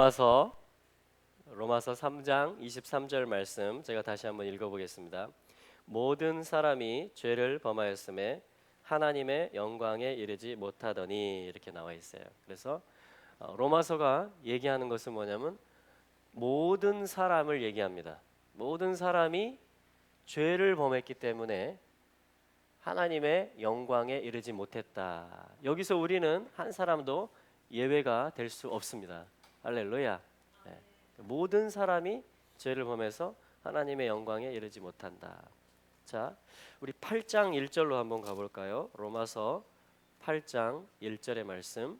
로마서 3장 23절 말씀 제가 다시 한번 읽어보겠습니다. 모든 사람이 죄를 범하였음에 하나님의 영광에 이르지 못하더니 이렇게 나와 있어요. 그래서 로마서가 얘기하는 것은 뭐냐면 모든 사람을 얘기합니다. 모든 사람이 죄를 범했기 때문에 하나님의 영광에 이르지 못했다. 여기서 우리는 한 사람도 예외가 될 수 없습니다. 할렐루야. 네. 모든 사람이 죄를 범해서 하나님의 영광에 이르지 못한다. 자, 우리 8장 1절로 한번 가볼까요? 로마서 8장 1절의 말씀.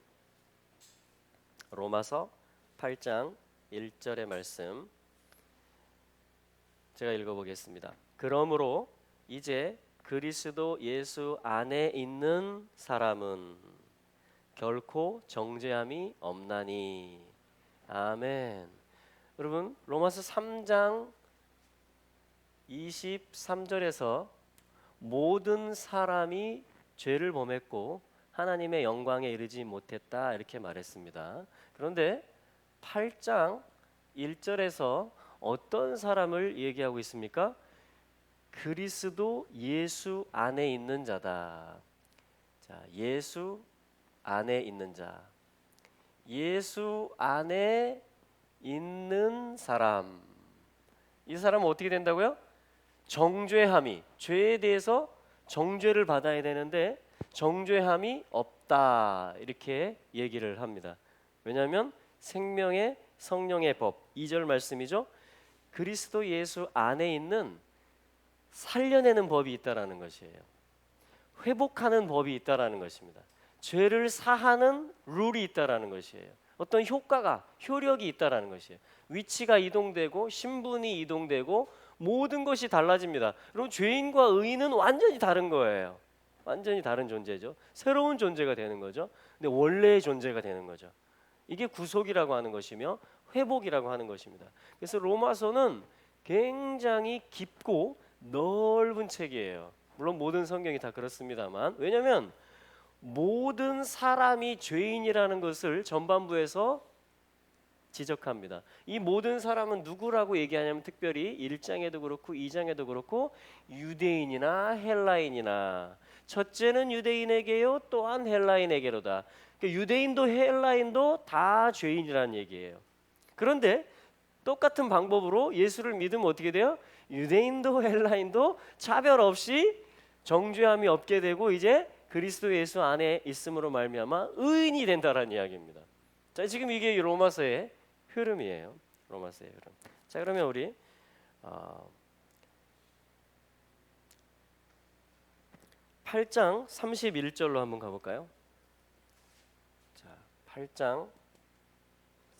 로마서 8장 1절의 말씀 제가 읽어보겠습니다. 그러므로 이제 그리스도 예수 안에 있는 사람은 결코 정죄함이 없나니. 아멘. 여러분, 로마서 3장 23절에서 모든 사람이 죄를 범했고 하나님의 영광에 이르지 못했다 이렇게 말했습니다. 그런데 8장 1절에서 어떤 사람을 얘기하고 있습니까? 그리스도 예수 안에 있는 자다. 자, 예수 안에 있는 자. 예수 안에 있는 사람. 이 사람은 어떻게 된다고요? 정죄함이, 죄에 대해서 정죄를 받아야 되는데 정죄함이 없다 이렇게 얘기를 합니다. 왜냐하면 생명의 성령의 법 2절 말씀이죠. 그리스도 예수 안에 있는 살려내는 법이 있다라는 것이에요. 회복하는 법이 있다라는 것입니다. 죄를 사하는 룰이 있다라는 것이에요. 어떤 효력이 있다라는 것이에요. 위치가 이동되고 신분이 이동되고 모든 것이 달라집니다. 그럼 죄인과 의인은 완전히 다른 거예요. 완전히 다른 존재죠. 새로운 존재가 되는 거죠. 근데 원래의 존재가 되는 거죠. 이게 구속이라고 하는 것이며 회복이라고 하는 것입니다. 그래서 로마서는 굉장히 깊고 넓은 책이에요. 물론 모든 성경이 다 그렇습니다만, 왜냐하면 모든 사람이 죄인이라는 것을 전반부에서 지적합니다. 이 모든 사람은 누구라고 얘기하냐면 특별히 1장에도 그렇고 2장에도 그렇고 유대인이나 헬라인이나, 첫째는 유대인에게요 또한 헬라인에게로다. 그러니까 유대인도 헬라인도 다 죄인이라는 얘기예요. 그런데 똑같은 방법으로 예수를 믿으면 어떻게 돼요? 유대인도 헬라인도 차별 없이 정죄함이 없게 되고 이제 그리스도 예수 안에 있음으로 말미암아 의인이 된다라는 이야기입니다. 자, 지금 이게 로마서의 흐름이에요. 로마서의 흐름. 자, 그러면 우리 8장 31절로 한번 가볼까요? 자, 8장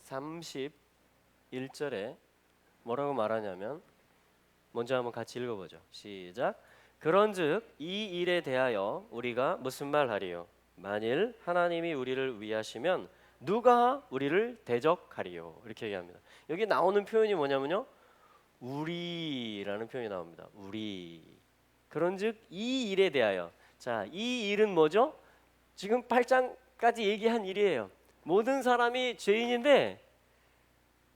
31절에 뭐라고 말하냐면, 먼저 한번 같이 읽어보죠. 시작. 그런즉 이 일에 대하여 우리가 무슨 말하리요? 만일 하나님이 우리를 위하시면 누가 우리를 대적하리요? 이렇게 얘기합니다. 여기 나오는 표현이 뭐냐면요, 우리라는 표현이 나옵니다. 우리. 그런즉 이 일에 대하여. 자, 이 일은 뭐죠? 지금 8장까지 얘기한 일이에요. 모든 사람이 죄인인데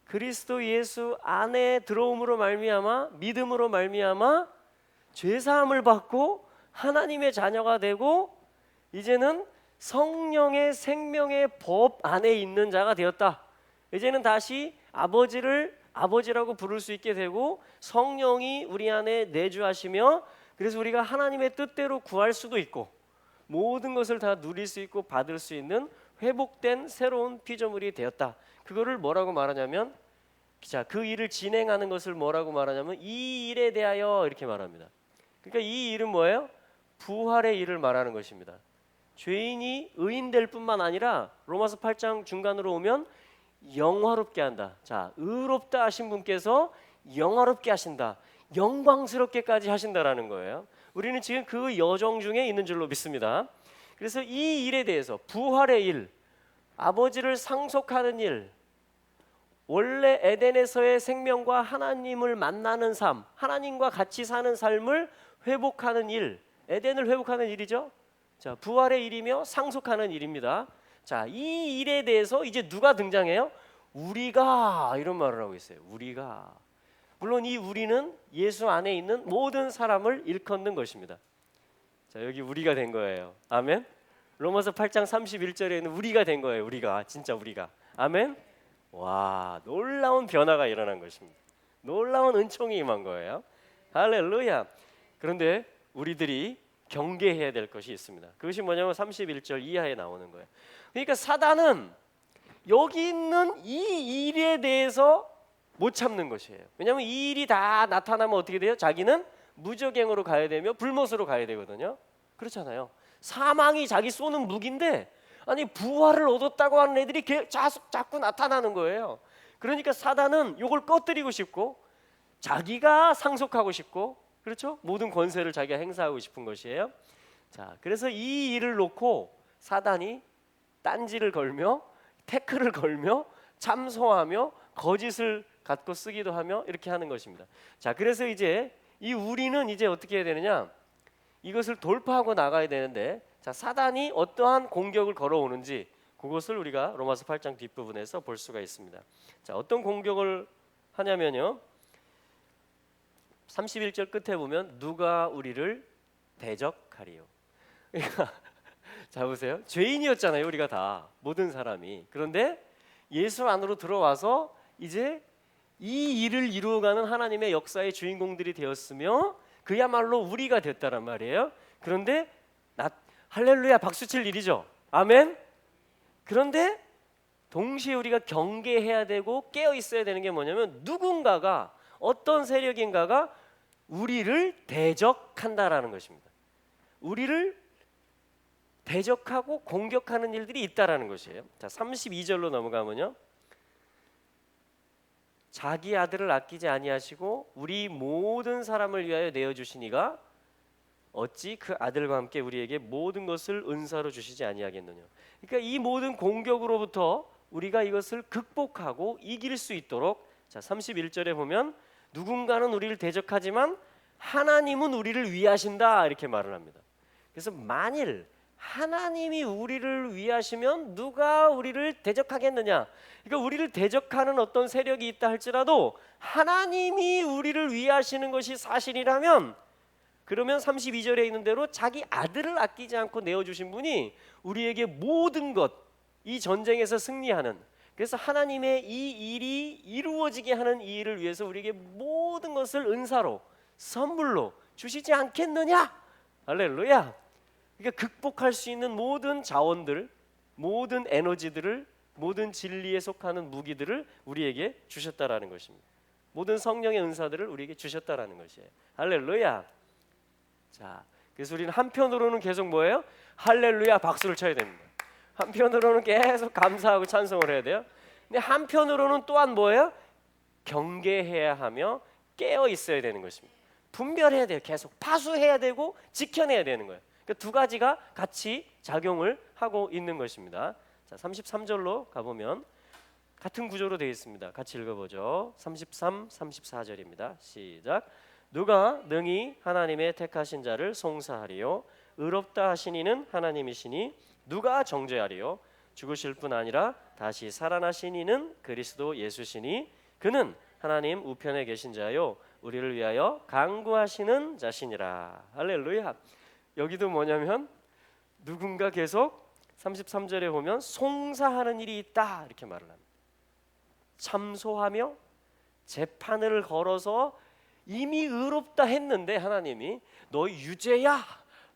그리스도 예수 안에 들어옴으로 말미암아, 믿음으로 말미암아 죄 사함을 받고 하나님의 자녀가 되고 이제는 성령의 생명의 법 안에 있는 자가 되었다. 이제는 다시 아버지를 아버지라고 부를 수 있게 되고 성령이 우리 안에 내주하시며, 그래서 우리가 하나님의 뜻대로 구할 수도 있고 모든 것을 다 누릴 수 있고 받을 수 있는 회복된 새로운 피조물이 되었다. 그거를 뭐라고 말하냐면, 자, 그 일을 진행하는 것을 뭐라고 말하냐면 이 일에 대하여 이렇게 말합니다. 그러니까 이 일은 뭐예요? 부활의 일을 말하는 것입니다. 죄인이 의인될 뿐만 아니라 로마서 8장 중간으로 오면 영화롭게 한다. 자, 의롭다 하신 분께서 영화롭게 하신다. 영광스럽게까지 하신다라는 거예요. 우리는 지금 그 여정 중에 있는 줄로 믿습니다. 그래서 이 일에 대해서, 부활의 일, 아버지를 상속하는 일, 원래 에덴에서의 생명과 하나님을 만나는 삶, 하나님과 같이 사는 삶을 회복하는 일, 에덴을 회복하는 일이죠. 자, 부활의 일이며 상속하는 일입니다. 자, 이 일에 대해서 이제 누가 등장해요? 우리가 이런 말을 하고 있어요. 우리가. 물론 이 우리는 예수 안에 있는 모든 사람을 일컫는 것입니다. 자, 여기 우리가 된 거예요. 아멘. 로마서 8장 31절에는 우리가 된 거예요. 우리가 진짜 우리가. 아멘. 와, 놀라운 변화가 일어난 것입니다. 놀라운 은총이 임한 거예요. 할렐루야. 그런데 우리들이 경계해야 될 것이 있습니다. 그것이 뭐냐면 31절 이하에 나오는 거예요. 그러니까 사단은 여기 있는 이 일에 대해서 못 참는 것이에요. 왜냐하면 이 일이 다 나타나면 어떻게 돼요? 자기는 무저갱으로 가야 되며 불못으로 가야 되거든요. 그렇잖아요. 사망이 자기 쏘는 무기인데 아니 부활을 얻었다고 하는 애들이 자꾸 나타나는 거예요. 그러니까 사단은 이걸 꺼뜨리고 싶고 자기가 상속하고 싶고, 그렇죠? 모든 권세를 자기가 행사하고 싶은 것이에요. 자, 그래서 이 일을 놓고 사단이 딴지를 걸며 태클을 걸며 참소하며 거짓을 갖고 쓰기도 하며 이렇게 하는 것입니다. 자, 그래서 이제 이 우리는 이제 어떻게 해야 되느냐? 이것을 돌파하고 나가야 되는데, 자, 사단이 어떠한 공격을 걸어오는지 그것을 우리가 로마서 8장 뒷부분에서 볼 수가 있습니다. 자, 어떤 공격을 하냐면요, 31절 끝에 보면 누가 우리를 대적하리요. 자, 보세요. 죄인이었잖아요, 우리가 다, 모든 사람이. 그런데 예수 안으로 들어와서 이제 이 일을 이루어가는 하나님의 역사의 주인공들이 되었으며 그야말로 우리가 됐다란 말이에요. 그런데 할렐루야 박수칠 일이죠. 아멘. 그런데 동시에 우리가 경계해야 되고 깨어 있어야 되는 게 뭐냐면, 누군가가, 어떤 세력인가가 우리를 대적한다라는 것입니다. 우리를 대적하고 공격하는 일들이 있다라는 것이에요. 자, 32절로 넘어가면요, 자기 아들을 아끼지 아니하시고 우리 모든 사람을 위하여 내어주시니가 어찌 그 아들과 함께 우리에게 모든 것을 은사로 주시지 아니하겠느냐. 그러니까 이 모든 공격으로부터 우리가 이것을 극복하고 이길 수 있도록, 자, 31절에 보면 누군가는 우리를 대적하지만 하나님은 우리를 위하신다 이렇게 말을 합니다. 그래서 만일 하나님이 우리를 위하시면 누가 우리를 대적하겠느냐. 그러니까 우리를 대적하는 어떤 세력이 있다 할지라도 하나님이 우리를 위하시는 것이 사실이라면, 그러면 32절에 있는 대로 자기 아들을 아끼지 않고 내어주신 분이 우리에게 모든 것, 이 전쟁에서 승리하는, 그래서 하나님의 이 일이 이루어지게 하는 이 일을 위해서 우리에게 모든 것을 은사로, 선물로 주시지 않겠느냐. 할렐루야. 그러니까 극복할 수 있는 모든 자원들, 모든 에너지들을, 모든 진리에 속하는 무기들을 우리에게 주셨다라는 것입니다. 모든 성령의 은사들을 우리에게 주셨다라는 것이에요. 할렐루야. 자, 그래서 우리는 한편으로는 계속 뭐예요? 할렐루야 박수를 쳐야 됩니다. 한편으로는 계속 감사하고 찬송을 해야 돼요. 근데 한편으로는 또한 뭐예요? 경계해야 하며 깨어 있어야 되는 것입니다. 분별해야 돼요. 계속 파수해야 되고 지켜내야 되는 거예요. 그러니까 두 가지가 같이 작용을 하고 있는 것입니다. 자, 33절로 가보면 같은 구조로 되어 있습니다. 같이 읽어보죠. 33, 34절입니다. 시작. 누가 능히 하나님의 택하신 자를 송사하리요. 의롭다 하신 이는 하나님이시니 누가 정죄하리요. 죽으실 뿐 아니라 다시 살아나신 이는 그리스도 예수시니 그는 하나님 우편에 계신 자요 우리를 위하여 간구하시는 자시니라. 할렐루야. 여기도 뭐냐면 누군가 계속 33절에 보면 송사하는 일이 있다 이렇게 말을 합니다. 참소하며 재판을 걸어서 이미 의롭다 했는데 하나님이 너 유죄야,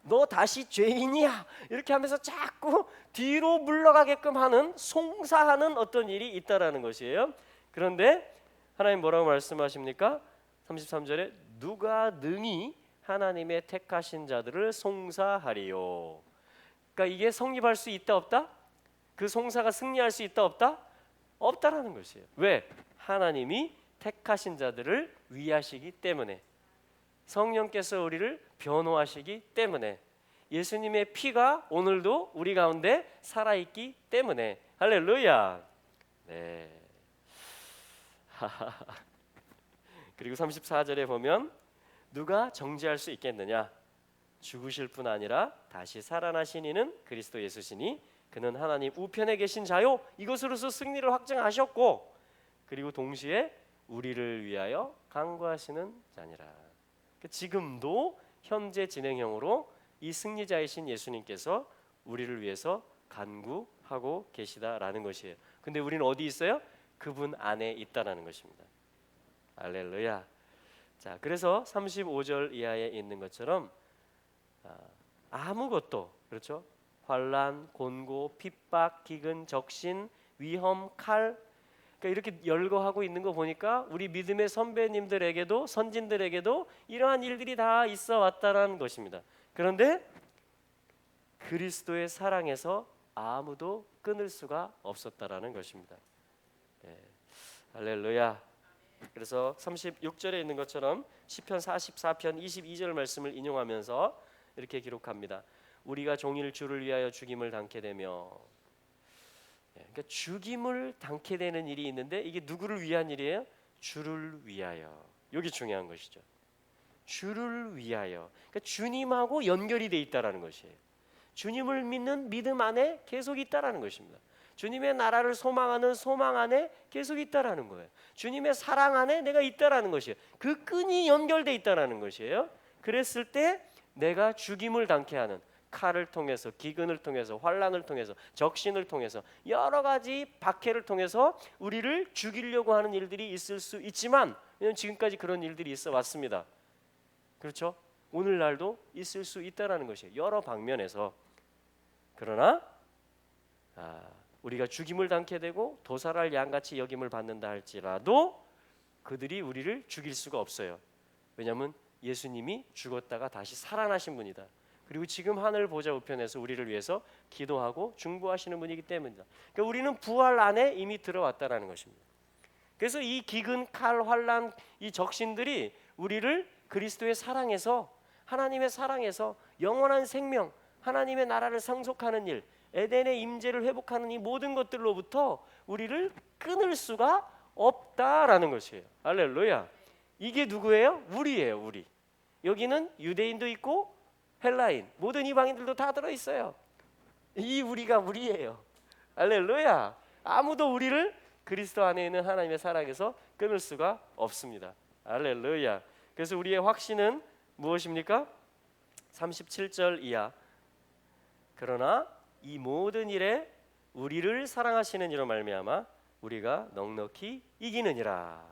너 다시 죄인이야 이렇게 하면서 자꾸 뒤로 물러가게끔 하는, 송사하는 어떤 일이 있다라는 것이에요. 그런데 하나님 뭐라고 말씀하십니까? 33절에 누가 능히 하나님의 택하신 자들을 송사하리요. 그러니까 이게 성립할 수 있다 없다? 그 송사가 승리할 수 있다 없다? 없다라는 것이에요. 왜? 하나님이 택하신 자들을 위하시기 때문에, 성령께서 우리를 변호하시기 때문에, 예수님의 피가 오늘도 우리 가운데 살아있기 때문에. 할렐루야. 네. 그리고 34절에 보면 누가 정죄할 수 있겠느냐? 죽으실 뿐 아니라 다시 살아나신 이는 그리스도 예수시니 그는 하나님 우편에 계신 자요 이것으로서 승리를 확증하셨고 그리고 동시에 우리를 위하여 간구하시는 자니라. 지금도 현재 진행형으로 이 승리자이신 예수님께서 우리를 위해서 간구하고 계시다라는 것이에요. 근데 우리는 어디 있어요? 그분 안에 있다라는 것입니다. 할렐루야. 자, 그래서 35절 이하에 있는 것처럼 아무것도, 그렇죠? 환난, 곤고, 핍박, 기근, 적신, 위험, 칼, 그러니까 이렇게 열거하고 있는 거 보니까 우리 믿음의 선배님들에게도 선진들에게도 이러한 일들이 다 있어 왔다라는 것입니다. 그런데 그리스도의 사랑에서 아무도 끊을 수가 없었다라는 것입니다. 네. 할렐루야. 그래서 36절에 있는 것처럼 시편 44편 22절 말씀을 인용하면서 이렇게 기록합니다. 우리가 종일 주를 위하여 죽임을 당케 되며, 그러니까 죽임을 당케 되는 일이 있는데 이게 누구를 위한 일이에요? 주를 위하여. 여기 중요한 것이죠. 주를 위하여. 그러니까 주님하고 연결이 돼 있다라는 것이에요. 주님을 믿는 믿음 안에 계속 있다라는 것입니다. 주님의 나라를 소망하는 소망 안에 계속 있다라는 거예요. 주님의 사랑 안에 내가 있다라는 것이에요. 그 끈이 연결돼 있다라는 것이에요. 그랬을 때 내가 죽임을 당케 하는 칼을 통해서, 기근을 통해서, 환난을 통해서, 적신을 통해서, 여러 가지 박해를 통해서 우리를 죽이려고 하는 일들이 있을 수 있지만, 왜냐하면 지금까지 그런 일들이 있어 왔습니다. 그렇죠? 오늘날도 있을 수 있다라는 것이에요. 여러 방면에서. 그러나 우리가 죽임을 당케 되고 도살할 양같이 여김을 받는다 할지라도 그들이 우리를 죽일 수가 없어요. 왜냐하면 예수님이 죽었다가 다시 살아나신 분이다. 그리고 지금 하늘 보좌 우편에서 우리를 위해서 기도하고 중보하시는 분이기 때문이다. 그러니까 우리는 부활 안에 이미 들어왔다라는 것입니다. 그래서 이 기근, 칼, 환난, 이 적신들이 우리를 그리스도의 사랑에서, 하나님의 사랑에서 영원한 생명, 하나님의 나라를 상속하는 일, 에덴의 임재를 회복하는 이 모든 것들로부터 우리를 끊을 수가 없다라는 것이에요. 할렐루야. 이게 누구예요? 우리예요. 우리. 여기는 유대인도 있고 헬라인, 모든 이방인들도 다 들어있어요. 이 우리가 우리예요. 할렐루야. 아무도 우리를 그리스도 안에 있는 하나님의 사랑에서 끊을 수가 없습니다. 할렐루야. 그래서 우리의 확신은 무엇입니까? 37절 이하. 그러나 이 모든 일에 우리를 사랑하시는 이로 말미암아 우리가 넉넉히 이기느니라.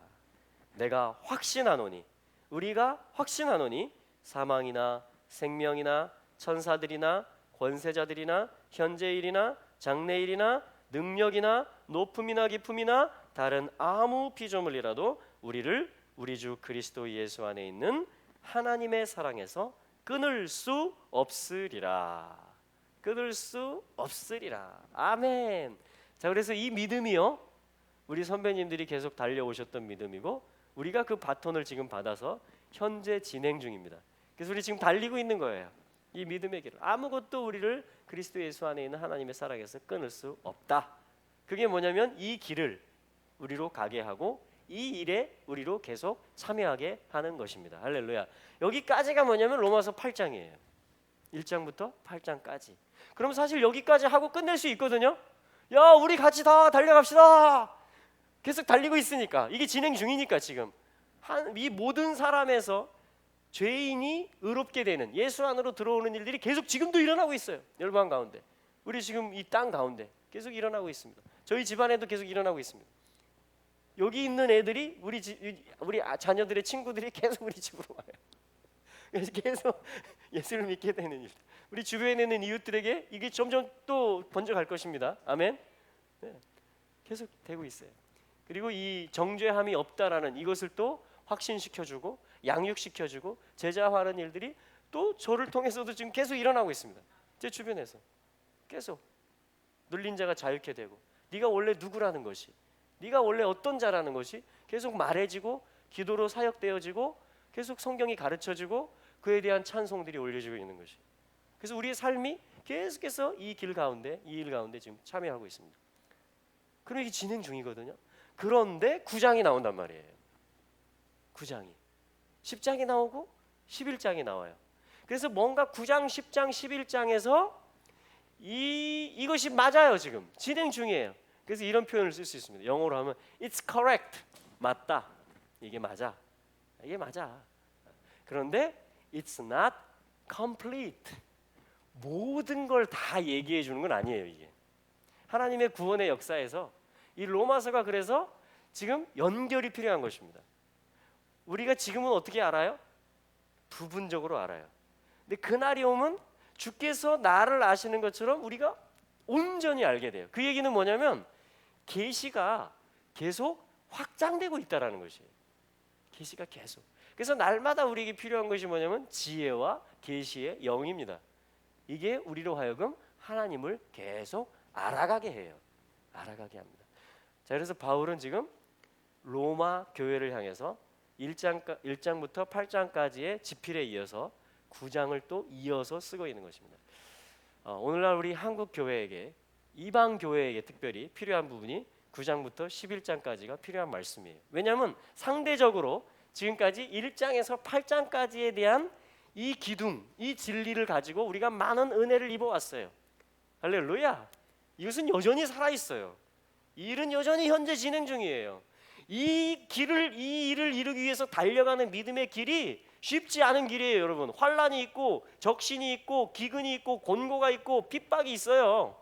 내가 확신하노니, 우리가 확신하노니 사망이나 생명이나 천사들이나 권세자들이나 현재일이나 장래일이나 능력이나 높음이나 깊음이나 다른 아무 피조물이라도 우리를 우리 주 그리스도 예수 안에 있는 하나님의 사랑에서 끊을 수 없으리라. 끊을 수 없으리라. 아멘. 자, 그래서 이 믿음이요, 우리 선배님들이 계속 달려오셨던 믿음이고 우리가 그 바톤을 지금 받아서 현재 진행 중입니다. 그래서 우리 지금 달리고 있는 거예요. 이 믿음의 길을. 아무것도 우리를 그리스도 예수 안에 있는 하나님의 사랑에서 끊을 수 없다. 그게 뭐냐면 이 길을 우리로 가게 하고 이 일에 우리로 계속 참여하게 하는 것입니다. 할렐루야. 여기까지가 뭐냐면 로마서 8장이에요. 1장부터 8장까지. 그럼 사실 여기까지 하고 끝낼 수 있거든요. 야, 우리 같이 다 달려갑시다. 계속 달리고 있으니까, 이게 진행 중이니까 지금 이 모든 사람에서 죄인이 의롭게 되는, 예수 안으로 들어오는 일들이 계속 지금도 일어나고 있어요. 열방 가운데, 우리 지금 이 땅 가운데 계속 일어나고 있습니다. 저희 집안에도 계속 일어나고 있습니다. 여기 있는 애들이 우리 자녀들의 친구들이 계속 우리 집으로 와요. 계속 예수를 믿게 되는 일. 우리 주변에 있는 이웃들에게 이게 점점 또 번져갈 것입니다. 아멘. 네. 계속 되고 있어요. 그리고 이 정죄함이 없다라는 이것을 또 확신시켜주고 양육시켜주고 제자화하는 일들이 또 저를 통해서도 지금 계속 일어나고 있습니다. 제 주변에서 계속 눌린 자가 자유케 되고, 네가 원래 누구라는 것이, 네가 원래 어떤 자라는 것이 계속 말해지고 기도로 사역되어지고 계속 성경이 가르쳐지고 그에 대한 찬송들이 올려지고 있는 것이. 그래서 우리의 삶이 계속해서 이 길 가운데, 이 일 가운데 지금 참여하고 있습니다. 그럼 이게 진행 중이거든요. 그런데 9장이 나온단 말이에요. 9장이 10장이 나오고 11장이 나와요. 그래서 뭔가 9장, 10장, 11장에서 이것이 맞아요. 지금 진행 중이에요. 그래서 이런 표현을 쓸 수 있습니다. 영어로 하면 It's correct. 맞다. 이게 맞아. 이게 맞아. 그런데 It's not complete. 모든 걸 다 얘기해 주는 건 아니에요. 이게 하나님의 구원의 역사에서 이 로마서가 그래서 지금 연결이 필요한 것입니다. 우리가 지금은 어떻게 알아요? 부분적으로 알아요. 근데 그날이 오면 주께서 나를 아시는 것처럼 우리가 온전히 알게 돼요. 그 얘기는 뭐냐면 계시가 계속 확장되고 있다라는 것이에요. 계시가 계속. 그래서 날마다 우리에게 필요한 것이 뭐냐면 지혜와 계시의 영입니다. 이게 우리로 하여금 하나님을 계속 알아가게 해요. 알아가게 합니다. 자, 그래서 바울은 지금 로마 교회를 향해서 1장부터 8장까지의 지필에 이어서 9장을 또 이어서 쓰고 있는 것입니다. 오늘날 우리 한국 교회에게, 이방 교회에게 특별히 필요한 부분이 9장부터 11장까지가 필요한 말씀이에요. 왜냐하면 상대적으로 지금까지 1장에서 8장까지에 대한 이 기둥, 이 진리를 가지고 우리가 많은 은혜를 입어왔어요. 할렐루야. 이것은 여전히 살아있어요. 이 일은 여전히 현재 진행 중이에요. 이 일을 이루기 위해서 달려가는 믿음의 길이 쉽지 않은 길이에요. 여러분, 환난이 있고 적신이 있고 기근이 있고 곤고가 있고 핍박이 있어요.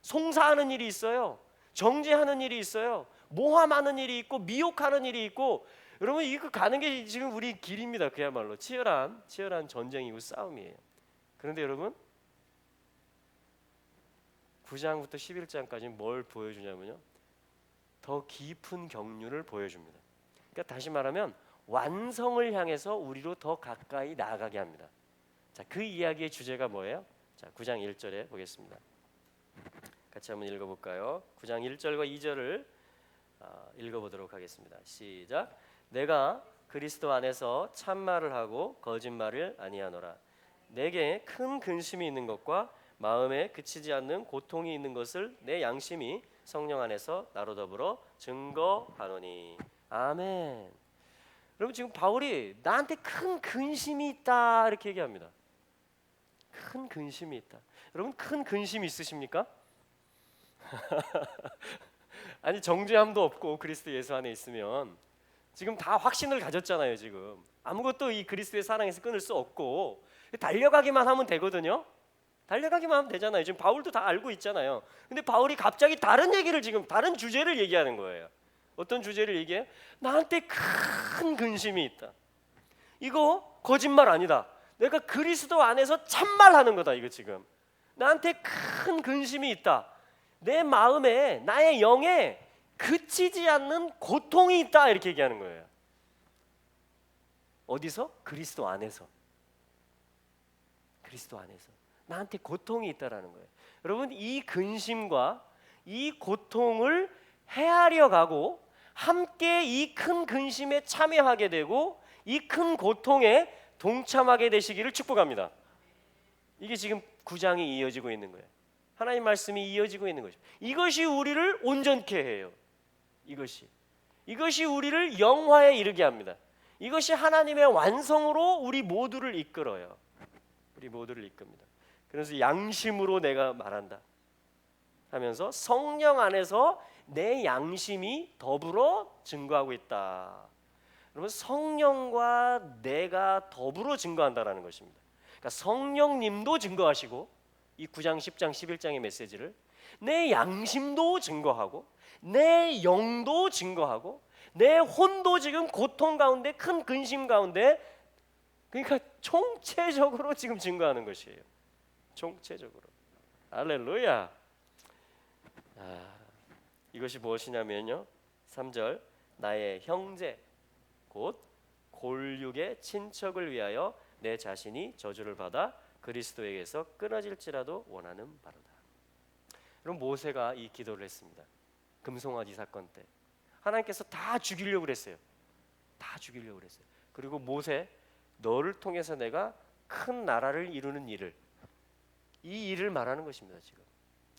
송사하는 일이 있어요. 정죄하는 일이 있어요. 모함하는 일이 있고 미혹하는 일이 있고, 여러분 이거 가는 게 지금 우리 길입니다. 그야말로 치열한 전쟁이고 싸움이에요. 그런데 여러분 9장부터 11장까지 뭘 보여주냐면요, 더 깊은 경륜을 보여줍니다. 그러니까 다시 말하면 완성을 향해서 우리로 더 가까이 나아가게 합니다. 자, 그 이야기의 주제가 뭐예요? 자, 9장 1절에 보겠습니다. 같이 한번 읽어볼까요? 9장 1절과 2절을 읽어보도록 하겠습니다. 시작. 내가 그리스도 안에서 참말을 하고 거짓말을 아니하노라. 내게 큰 근심이 있는 것과 마음에 그치지 않는 고통이 있는 것을 내 양심이 성령 안에서 나로 더불어 증거하노니. 아멘. 여러분 지금 바울이 나한테 큰 근심이 있다 이렇게 얘기합니다. 큰 근심이 있다. 여러분 큰 근심이 있으십니까? 아니 정죄함도 없고 그리스도 예수 안에 있으면 지금 다 확신을 가졌잖아요. 지금 아무것도 이 그리스도의 사랑에서 끊을 수 없고 달려가기만 하면 되거든요. 달려가기만 하면 되잖아요. 지금 바울도 다 알고 있잖아요. 근데 바울이 갑자기 다른 얘기를, 지금 다른 주제를 얘기하는 거예요. 어떤 주제를 얘기해? 나한테 큰 근심이 있다. 이거 거짓말 아니다. 내가 그리스도 안에서 참말하는 거다. 이거 지금 나한테 큰 근심이 있다. 내 마음에, 나의 영에 그치지 않는 고통이 있다. 이렇게 얘기하는 거예요. 어디서? 그리스도 안에서. 그리스도 안에서 나한테 고통이 있다라는 거예요. 여러분 이 근심과 이 고통을 헤아려 가고 함께 이 큰 근심에 참여하게 되고 이 큰 고통에 동참하게 되시기를 축복합니다. 이게 지금 9장이 이어지고 있는 거예요. 하나님 말씀이 이어지고 있는 것입니다. 이것이 우리를 온전케 해요. 이것이 우리를 영화에 이르게 합니다. 이것이 하나님의 완성으로 우리 모두를 이끌어요. 우리 모두를 이끕니다. 그래서 양심으로 내가 말한다 하면서 성령 안에서 내 양심이 더불어 증거하고 있다. 여러분 성령과 내가 더불어 증거한다라는 것입니다. 그러니까 성령님도 증거하시고 이 9장, 10장, 11장의 메시지를 내 양심도 증거하고 내 영도 증거하고 내 혼도 지금 고통 가운데 큰 근심 가운데, 그러니까 총체적으로 지금 증거하는 것이에요. 총체적으로. 할렐루야. 이것이 무엇이냐면요 3절 나의 형제 곧 골육의 친척을 위하여 내 자신이 저주를 받아 그리스도에게서 끊어질지라도 원하는 바로다. 그럼 모세가 이 기도를 했습니다. 금송아지 사건 때 하나님께서 다 죽이려고 그랬어요. 다 죽이려고 그랬어요. 그리고 모세 너를 통해서 내가 큰 나라를 이루는 일을, 이 일을 말하는 것입니다. 지금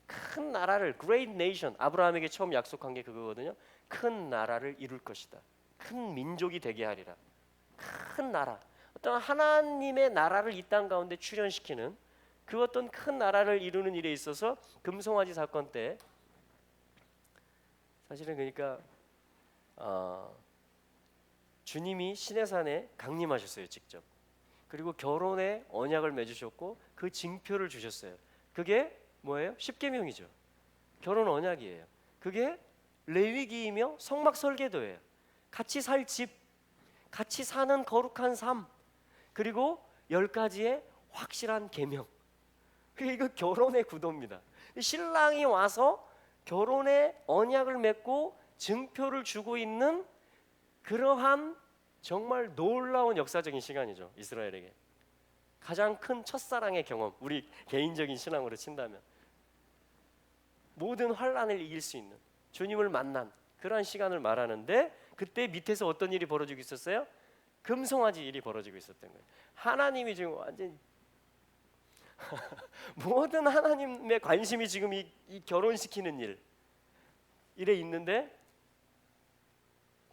큰 나라를, great nation, 아브라함에게 처음 약속한 게 그거거든요. 큰 나라를 이룰 것이다. 큰 민족이 되게 하리라. 큰 나라, 어떤 하나님의 나라를 이 땅 가운데 출현시키는 그 어떤 큰 나라를 이루는 일에 있어서 금송아지 사건 때 사실은 그러니까 주님이 시내산에 강림하셨어요, 직접. 그리고 결혼의 언약을 맺으셨고 그 징표를 주셨어요. 그게 뭐예요? 십계명이죠. 결혼 언약이에요. 그게 레위기이며 성막 설계도예요. 같이 살 집, 같이 사는 거룩한 삶, 그리고 10가지의 확실한 계명. 이거 결혼의 구도입니다. 신랑이 와서 결혼의 언약을 맺고 증표를 주고 있는 그러한 정말 놀라운 역사적인 시간이죠. 이스라엘에게 가장 큰 첫사랑의 경험, 우리 개인적인 신앙으로 친다면 모든 환난을 이길 수 있는 주님을 만난 그러한 시간을 말하는데, 그때 밑에서 어떤 일이 벌어지고 있었어요? 금송아지 일이 벌어지고 있었던 거예요. 하나님이 지금 완전 모든 하나님의 관심이 지금 이 결혼시키는 일에 있는데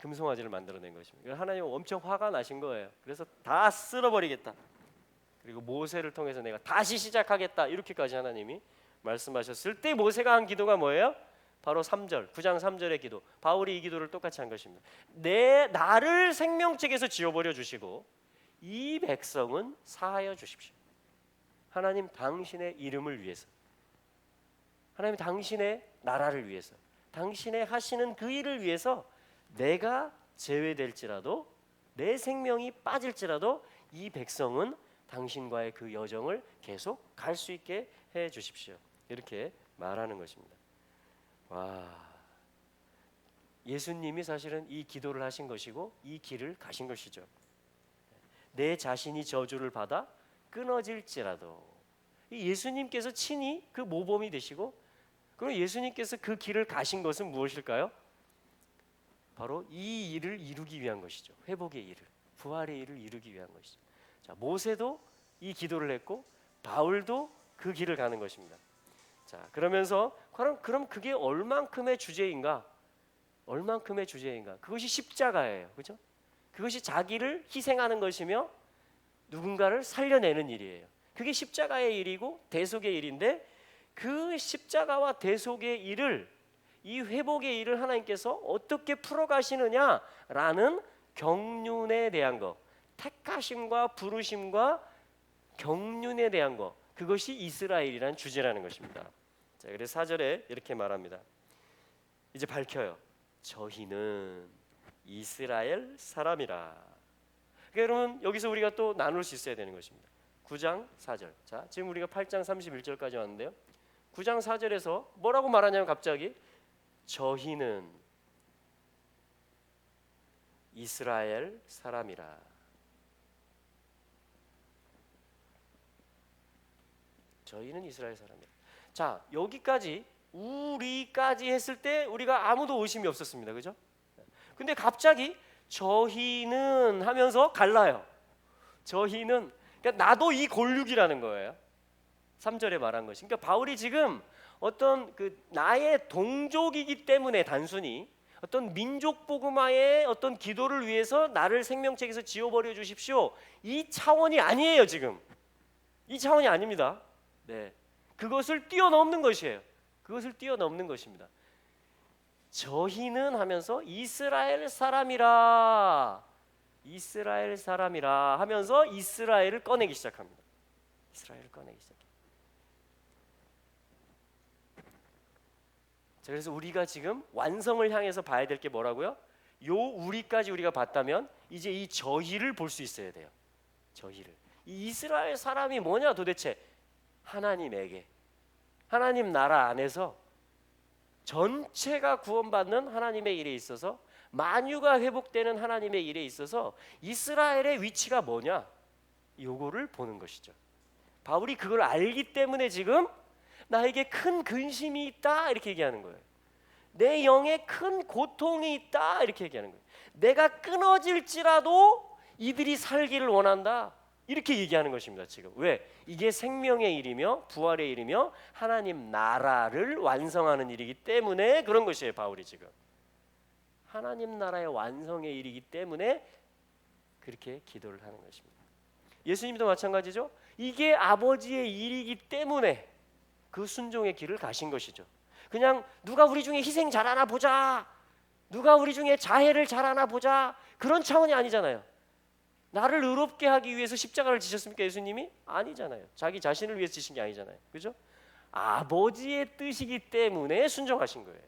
금송아지를 만들어낸 것입니다. 하나님은 엄청 화가 나신 거예요. 그래서 다 쓸어버리겠다. 그리고 모세를 통해서 내가 다시 시작하겠다. 이렇게까지 하나님이 말씀하셨을 때 모세가 한 기도가 뭐예요? 바로 3절, 9장 3절의 기도. 바울이 이 기도를 똑같이 한 것입니다. 나를 생명책에서 지워버려 주시고 이 백성은 사하여 주십시오. 하나님, 당신의 이름을 위해서, 하나님 당신의 나라를 위해서, 당신의 하시는 그 일을 위해서 내가 제외될지라도, 내 생명이 빠질지라도 이 백성은 당신과의 그 여정을 계속 갈 수 있게 해 주십시오. 이렇게 말하는 것입니다. 와, 예수님이 사실은 이 기도를 하신 것이고 이 길을 가신 것이죠. 내 자신이 저주를 받아 끊어질지라도, 예수님께서 친히 그 모범이 되시고, 그리고 예수님께서 그 길을 가신 것은 무엇일까요? 바로 이 일을 이루기 위한 것이죠. 회복의 일을, 부활의 일을 이루기 위한 것이죠. 자, 모세도 이 기도를 했고 바울도 그 길을 가는 것입니다. 자, 그러면서 그럼 그게 얼만큼의 주제인가? 얼만큼의 주제인가? 그것이 십자가예요. 그렇죠? 그것이 자기를 희생하는 것이며 누군가를 살려내는 일이에요. 그게 십자가의 일이고 대속의 일인데, 그 십자가와 대속의 일을, 이 회복의 일을 하나님께서 어떻게 풀어가시느냐라는 경륜에 대한 것, 택하심과 부르심과 경륜에 대한 것, 그것이 이스라엘이란 주제라는 것입니다. 자, 그래서 4절에 이렇게 말합니다. 이제 밝혀요. 저희는 이스라엘 사람이라. 그러니까 여러분, 여기서 우리가 또 나눌 수 있어야 되는 것입니다. 9장 4절. 자, 지금 우리가 8장 31절까지 왔는데요. 9장 4절에서 뭐라고 말하냐면 갑자기 저희는 이스라엘 사람이라. 저희는 이스라엘 사람이라. 자, 여기까지 우리까지 했을 때 우리가 아무도 의심이 없었습니다. 그죠? 근데 갑자기 저희는 하면서 갈라요. 저희는, 그러니까 나도 이 골육이라는 거예요. 3절에 말한 것이. 그러니까 바울이 지금 어떤 나의 동족이기 때문에 단순히 어떤 민족 복음화의 어떤 기도를 위해서 나를 생명책에서 지워버려 주십시오, 이 차원이 아니에요. 지금 이 차원이 아닙니다. 네, 그것을 뛰어넘는 것이에요. 그것을 뛰어넘는 것입니다. 저희는 하면서 이스라엘 사람이라, 이스라엘 사람이라 하면서 이스라엘을 꺼내기 시작합니다. 이스라엘을 꺼내기 시작해요. 자, 그래서 우리가 지금 완성을 향해서 봐야 될 게 뭐라고요? 요 우리까지 우리가 봤다면 이제 이 저희를 볼 수 있어야 돼요. 저희를. 이 이스라엘 사람이 뭐냐 도대체? 하나님에게, 하나님 나라 안에서 전체가 구원받는 하나님의 일에 있어서, 만유가 회복되는 하나님의 일에 있어서 이스라엘의 위치가 뭐냐, 요거를 보는 것이죠. 바울이 그걸 알기 때문에 지금 나에게 큰 근심이 있다 이렇게 얘기하는 거예요. 내 영에 큰 고통이 있다 이렇게 얘기하는 거예요. 내가 끊어질지라도 이들이 살기를 원한다 이렇게 얘기하는 것입니다. 지금 왜? 이게 생명의 일이며 부활의 일이며 하나님 나라를 완성하는 일이기 때문에 그런 것이에요. 바울이 지금 하나님 나라의 완성의 일이기 때문에 그렇게 기도를 하는 것입니다. 예수님도 마찬가지죠. 이게 아버지의 일이기 때문에 그 순종의 길을 가신 것이죠. 그냥 누가 우리 중에 희생 잘하나 보자, 누가 우리 중에 자애를 잘하나 보자, 그런 차원이 아니잖아요. 나를 의롭게 하기 위해서 십자가를 지셨습니까? 예수님이? 아니잖아요. 자기 자신을 위해서 지신 게 아니잖아요. 그죠? 아버지의 뜻이기 때문에 순종하신 거예요.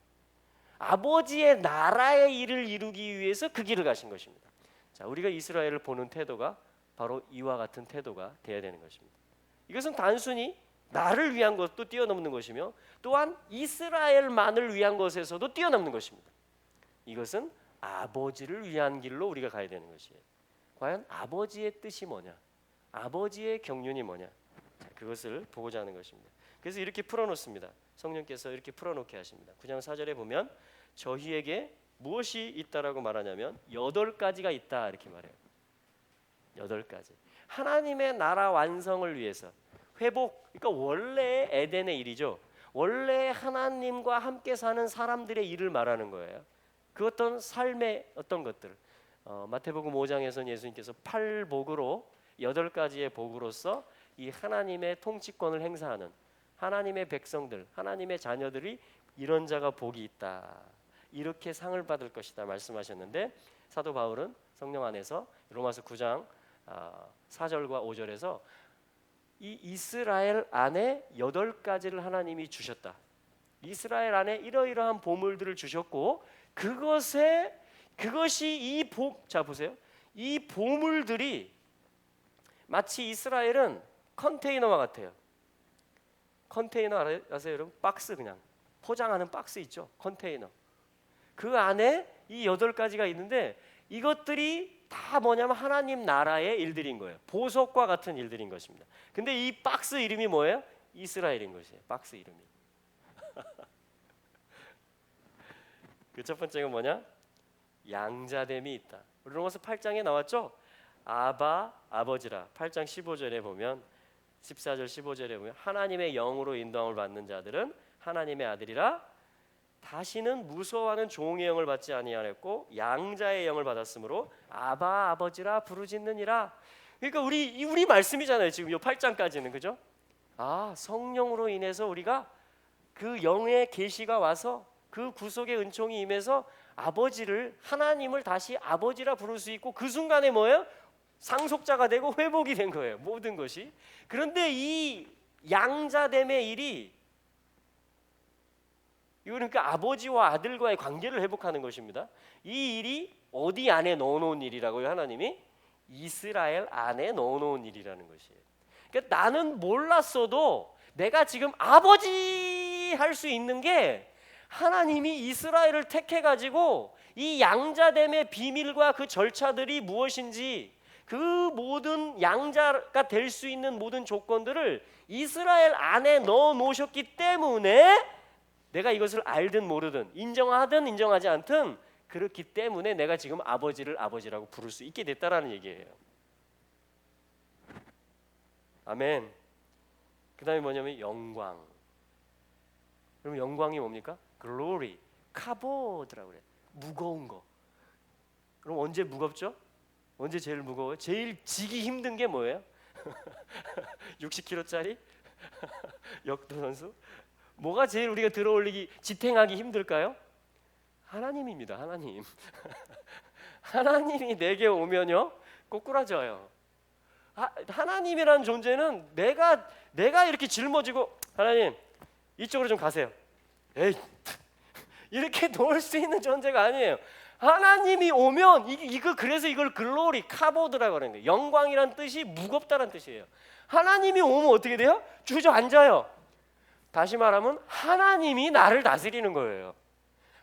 아버지의 나라의 일을 이루기 위해서 그 길을 가신 것입니다. 자, 우리가 이스라엘을 보는 태도가 바로 이와 같은 태도가 되어야 되는 것입니다. 이것은 단순히 나를 위한 것도 뛰어넘는 것이며 또한 이스라엘만을 위한 것에서도 뛰어넘는 것입니다. 이것은 아버지를 위한 길로 우리가 가야 되는 것이에요. 과연 아버지의 뜻이 뭐냐? 아버지의 경륜이 뭐냐? 자, 그것을 보고자 하는 것입니다. 그래서 이렇게 풀어놓습니다. 성령께서 이렇게 풀어놓게 하십니다. 9장 4절에 보면 저희에게 무엇이 있다라고 말하냐면 8가지가 있다 이렇게 말해요. 8가지. 하나님의 나라 완성을 위해서 회복, 그러니까 원래 에덴의 일이죠. 원래 하나님과 함께 사는 사람들의 일을 말하는 거예요. 그 어떤 삶의 어떤 것들. 마태복음 5장에서는 예수님께서 8복으로 8가지의 복으로서 이 하나님의 통치권을 행사하는 하나님의 백성들, 하나님의 자녀들이 이런 자가 복이 있다, 이렇게 상을 받을 것이다 말씀하셨는데, 사도 바울은 성령 안에서 로마서 9장 4절과 5절에서 이 이스라엘 안에 8가지를 하나님이 주셨다. 이스라엘 안에 이러이러한 보물들을 주셨고 그것이 자 보세요. 이 보물들이 마치 이스라엘은 컨테이너와 같아요. 컨테이너 아세요, 여러분? 박스, 그냥 포장하는 박스 있죠. 컨테이너. 그 안에 이 8가지가 있는데 이것들이 다 뭐냐면 하나님 나라의 일들인 거예요. 보석과 같은 일들인 것입니다. 근데 이 박스 이름이 뭐예요? 이스라엘인 것이에요. 박스 이름이. 그 첫 번째가 뭐냐? 양자됨이 있다. 우리 로마서 8장에 나왔죠? 아바, 아버지라. 8장 15절에 보면 14절 15절에 보면 하나님의 영으로 인도함을 받는 자들은 하나님의 아들이라. 다시는 무서워하는 종의 영을 받지 아니하였고 양자의 영을 받았으므로 아바, 아버지라 부르짖느니라. 그러니까 우리 말씀이잖아요. 지금 이 8장까지는, 그죠? 성령으로 인해서 우리가 그 영의 계시가 와서 그 구속의 은총이 임해서 아버지를, 하나님을 다시 아버지라 부를 수 있고, 그 순간에 뭐예요? 상속자가 되고 회복이 된 거예요. 모든 것이. 그런데 이 양자됨의 일이, 이거는 그러니까 아버지와 아들과의 관계를 회복하는 것입니다. 이 일이 어디 안에 넣어놓은 일이라고요? 하나님이 이스라엘 안에 넣어놓은 일이라는 것이에요. 그러니까 나는 몰랐어도 내가 지금 아버지 할 수 있는 게 하나님이 이스라엘을 택해가지고 이 양자됨의 비밀과 그 절차들이 무엇인지, 그 모든 양자가 될 수 있는 모든 조건들을 이스라엘 안에 넣어 놓으셨기 때문에 내가 이것을 알든 모르든, 인정하든 인정하지 않든, 그렇기 때문에 내가 지금 아버지를 아버지라고 부를 수 있게 됐다라는 얘기예요. 아멘. 그 다음에 뭐냐면 영광. 그럼 영광이 뭡니까? glory, 카보드라고 그래. 무거운 거. 그럼 언제 무겁죠? 언제 제일 무거워요? 제일 지기 힘든 게 뭐예요? 60kg짜리 역도 선수? 뭐가 제일 우리가 들어올리기, 지탱하기 힘들까요? 하나님입니다. 하나님. 하나님이 내게 오면요 꼬꾸라져요. 하나님이라는 존재는 내가 이렇게 짊어지고 하나님 이쪽으로 좀 가세요, 에이 이렇게 놓을 수 있는 존재가 아니에요. 하나님이 오면 그래서 이걸 글로리, 카보드라고 하는 거예요. 영광이란 뜻이 무겁다는 뜻이에요. 하나님이 오면 어떻게 돼요? 주저앉아요. 다시 말하면 하나님이 나를 다스리는 거예요.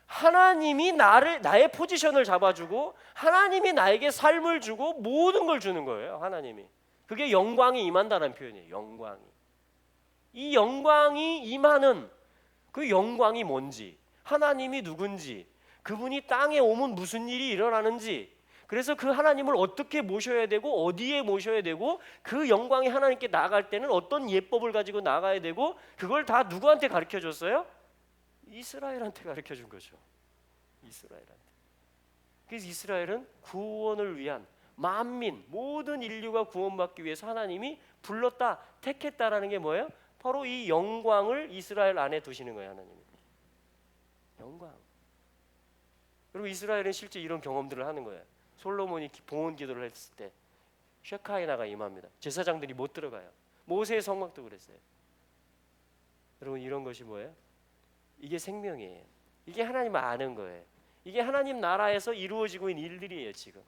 하나님이 나의 포지션을 잡아주고 하나님이 나에게 삶을 주고 모든 걸 주는 거예요. 하나님이. 그게 영광이 임한다는 표현이에요. 영광이. 이 영광이 임하는 그 영광이 뭔지, 하나님이 누군지, 그분이 땅에 오면 무슨 일이 일어나는지, 그래서 그 하나님을 어떻게 모셔야 되고 어디에 모셔야 되고 그 영광이 하나님께 나아갈 때는 어떤 예법을 가지고 나가야 되고, 그걸 다 누구한테 가르쳐 줬어요? 이스라엘한테 가르쳐 준 거죠. 이스라엘한테. 그래서 이스라엘은 구원을 위한 만민 모든 인류가 구원받기 위해서 하나님이 불렀다, 택했다라는 게 뭐예요? 바로 이 영광을 이스라엘 안에 두시는 거예요. 하나님이 영광. 여러분 이스라엘은 실제 이런 경험들을 하는 거예요. 솔로몬이 봉헌 기도를 했을 때 쉐카이나가 임합니다. 제사장들이 못 들어가요. 모세의 성막도 그랬어요. 여러분 이런 것이 뭐예요? 이게 생명이에요. 이게 하나님을 아는 거예요. 이게 하나님 나라에서 이루어지고 있는 일들이에요 지금.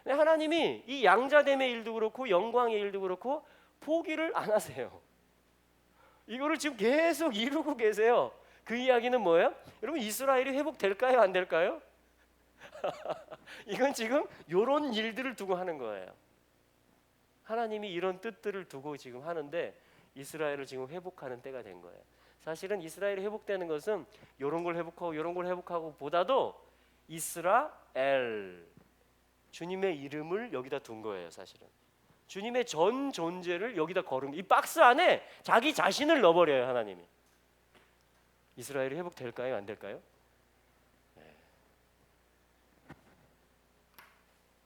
근데 하나님이 이 양자됨의 일도 그렇고 영광의 일도 그렇고 포기를 안 하세요. 이거를 지금 계속 이루고 계세요. 그 이야기는 뭐예요? 여러분 이스라엘이 회복될까요? 안 될까요? 이건 지금 이런 일들을 두고 하는 거예요. 하나님이 이런 뜻들을 두고 지금 하는데 이스라엘을 지금 회복하는 때가 된 거예요. 사실은 이스라엘이 회복되는 것은 이런 걸 회복하고 이런 걸 회복하고 보다도 이스라엘 주님의 이름을 여기다 둔 거예요. 사실은 주님의 전 존재를 여기다 걸은 이 박스 안에 자기 자신을 넣어버려요. 하나님이. 이스라엘이 회복될까요? 안 될까요? 네.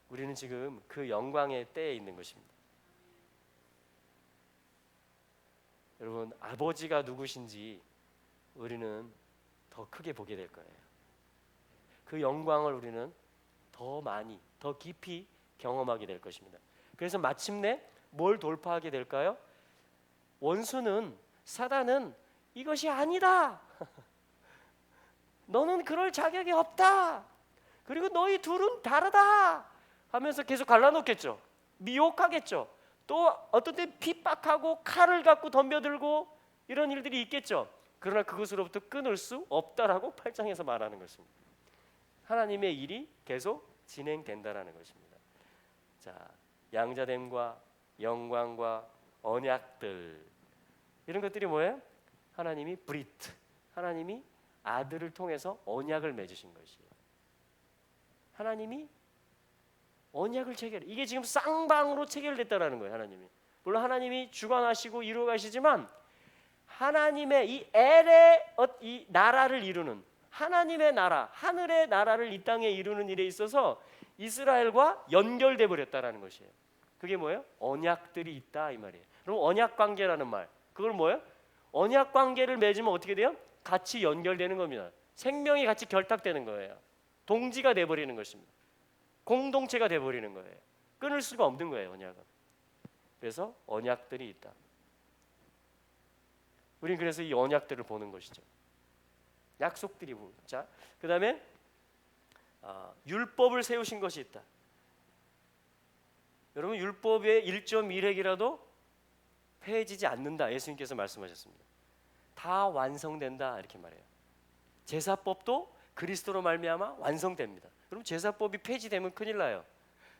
우리는 지금 그 영광의 때에 있는 것입니다. 여러분 아버지가 누구신지 우리는 더 크게 보게 될 거예요. 그 영광을 우리는 더 많이 더 깊이 경험하게 될 것입니다. 그래서 마침내 뭘 돌파하게 될까요? 원수는 사단은 이것이 아니다. 너는 그럴 자격이 없다. 그리고 너희 둘은 다르다 하면서 계속 갈라놓겠죠. 미혹하겠죠. 또 어떤 때 핍박하고 칼을 갖고 덤벼들고 이런 일들이 있겠죠. 그러나 그것으로부터 끊을 수 없다라고 8장에서 말하는 것입니다. 하나님의 일이 계속 진행된다라는 것입니다. 자, 양자됨과 영광과 언약들 이런 것들이 뭐예요? 하나님이 브리트, 하나님이 아들을 통해서 언약을 맺으신 것이에요. 하나님이 언약을 체결. 이게 지금 쌍방으로 체결됐다라는 거예요. 하나님이. 물론 하나님이 주관하시고 이루어가시지만 하나님의 이 엘의 이 나라를 이루는 하나님의 나라, 하늘의 나라를 이 땅에 이루는 일에 있어서 이스라엘과 연결돼 버렸다라는 것이에요. 그게 뭐예요? 언약들이 있다 이 말이에요. 그럼 언약 관계라는 말, 그걸 뭐예요? 언약 관계를 맺으면 어떻게 돼요? 같이 연결되는 겁니다. 생명이 같이 결탁되는 거예요. 동지가 돼 버리는 것입니다. 공동체가 돼 버리는 거예요. 끊을 수가 없는 거예요, 언약은. 그래서 언약들이 있다. 우리는 그래서 이 언약들을 보는 것이죠. 약속들이 보고. 자, 그다음에 율법을 세우신 것이 있다. 여러분 율법의 1.1획이라도 폐해지지 않는다. 예수님께서 말씀하셨습니다. 다 완성된다 이렇게 말해요. 제사법도 그리스도로 말미암아 완성됩니다. 그럼 제사법이 폐지되면 큰일 나요.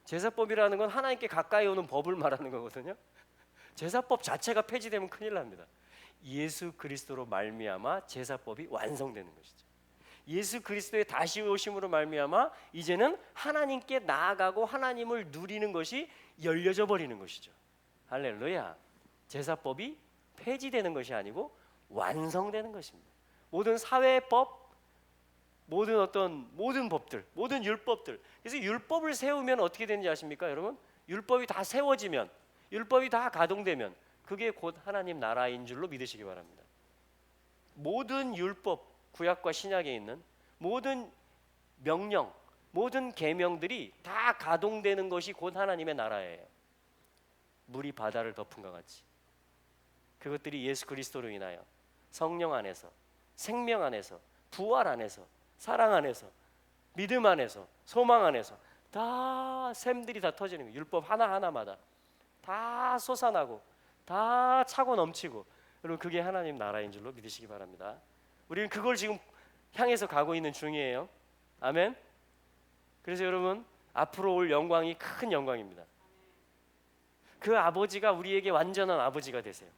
제사법이라는 건 하나님께 가까이 오는 법을 말하는 거거든요. 제사법 자체가 폐지되면 큰일 납니다. 예수 그리스도로 말미암아 제사법이 완성되는 것이죠. 예수 그리스도의 다시 오심으로 말미암아 이제는 하나님께 나아가고 하나님을 누리는 것이 열려져 버리는 것이죠. 할렐루야. 제사법이 폐지되는 것이 아니고 완성되는 것입니다. 모든 사회법, 모든 법들, 모든 율법들. 그래서 율법을 세우면 어떻게 되는지 아십니까, 여러분? 율법이 다 세워지면, 율법이 다 가동되면 그게 곧 하나님 나라인 줄로 믿으시기 바랍니다. 모든 율법, 구약과 신약에 있는 모든 명령, 모든 계명들이 다 가동되는 것이 곧 하나님의 나라예요. 물이 바다를 덮은 것 같이. 그것들이 예수 그리스도로 인하여 성령 안에서, 생명 안에서, 부활 안에서, 사랑 안에서, 믿음 안에서, 소망 안에서 다 샘들이 다 터지는 거예요. 율법 하나하나마다 다 솟아나고 다 차고 넘치고. 여러분 그게 하나님 나라인 줄로 믿으시기 바랍니다. 우리는 그걸 지금 향해서 가고 있는 중이에요. 아멘. 그래서 여러분 앞으로 올 영광이 큰 영광입니다. 그 아버지가 우리에게 완전한 아버지가 되세요.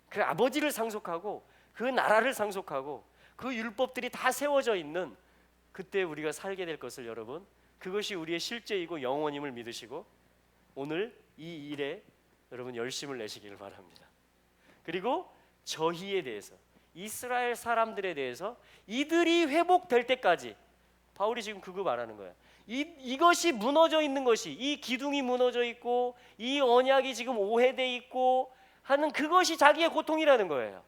그 아버지를 상속하고 그 나라를 상속하고 그 율법들이 다 세워져 있는 그때 우리가 살게 될 것을, 여러분 그것이 우리의 실제이고 영원임을 믿으시고 오늘 이 일에 여러분 열심을 내시기를 바랍니다. 그리고 저희에 대해서, 이스라엘 사람들에 대해서 이들이 회복될 때까지, 바울이 지금 그거 말하는 거예요. 이것이 무너져 있는 것이, 이 기둥이 무너져 있고 이 언약이 지금 오해돼 있고 하는 그것이 자기의 고통이라는 거예요.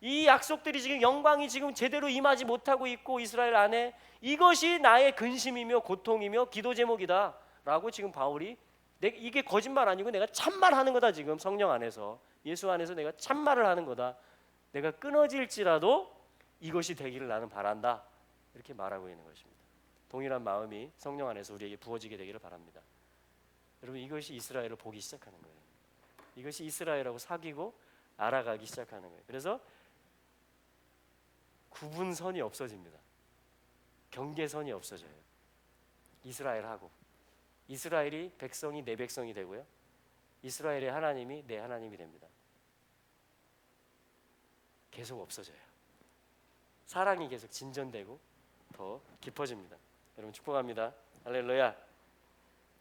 이 약속들이 지금, 영광이 지금 제대로 임하지 못하고 있고 이스라엘 안에, 이것이 나의 근심이며 고통이며 기도 제목이다 라고 지금 바울이, 이게 거짓말 아니고 내가 참말하는 거다. 지금 성령 안에서, 예수 안에서 내가 참말을 하는 거다. 내가 끊어질지라도 이것이 되기를 나는 바란다, 이렇게 말하고 있는 것입니다. 동일한 마음이 성령 안에서 우리에게 부어지게 되기를 바랍니다. 여러분, 이것이 이스라엘을 보기 시작하는 거예요. 이것이 이스라엘하고 사귀고 알아가기 시작하는 거예요. 그래서 구분선이 없어집니다. 경계선이 없어져요. 이스라엘하고, 이스라엘이 백성이 내 백성이 되고요, 이스라엘의 하나님이 내 하나님이 됩니다. 계속 없어져요. 사랑이 계속 진전되고 더 깊어집니다. 여러분 축복합니다. 할렐루야.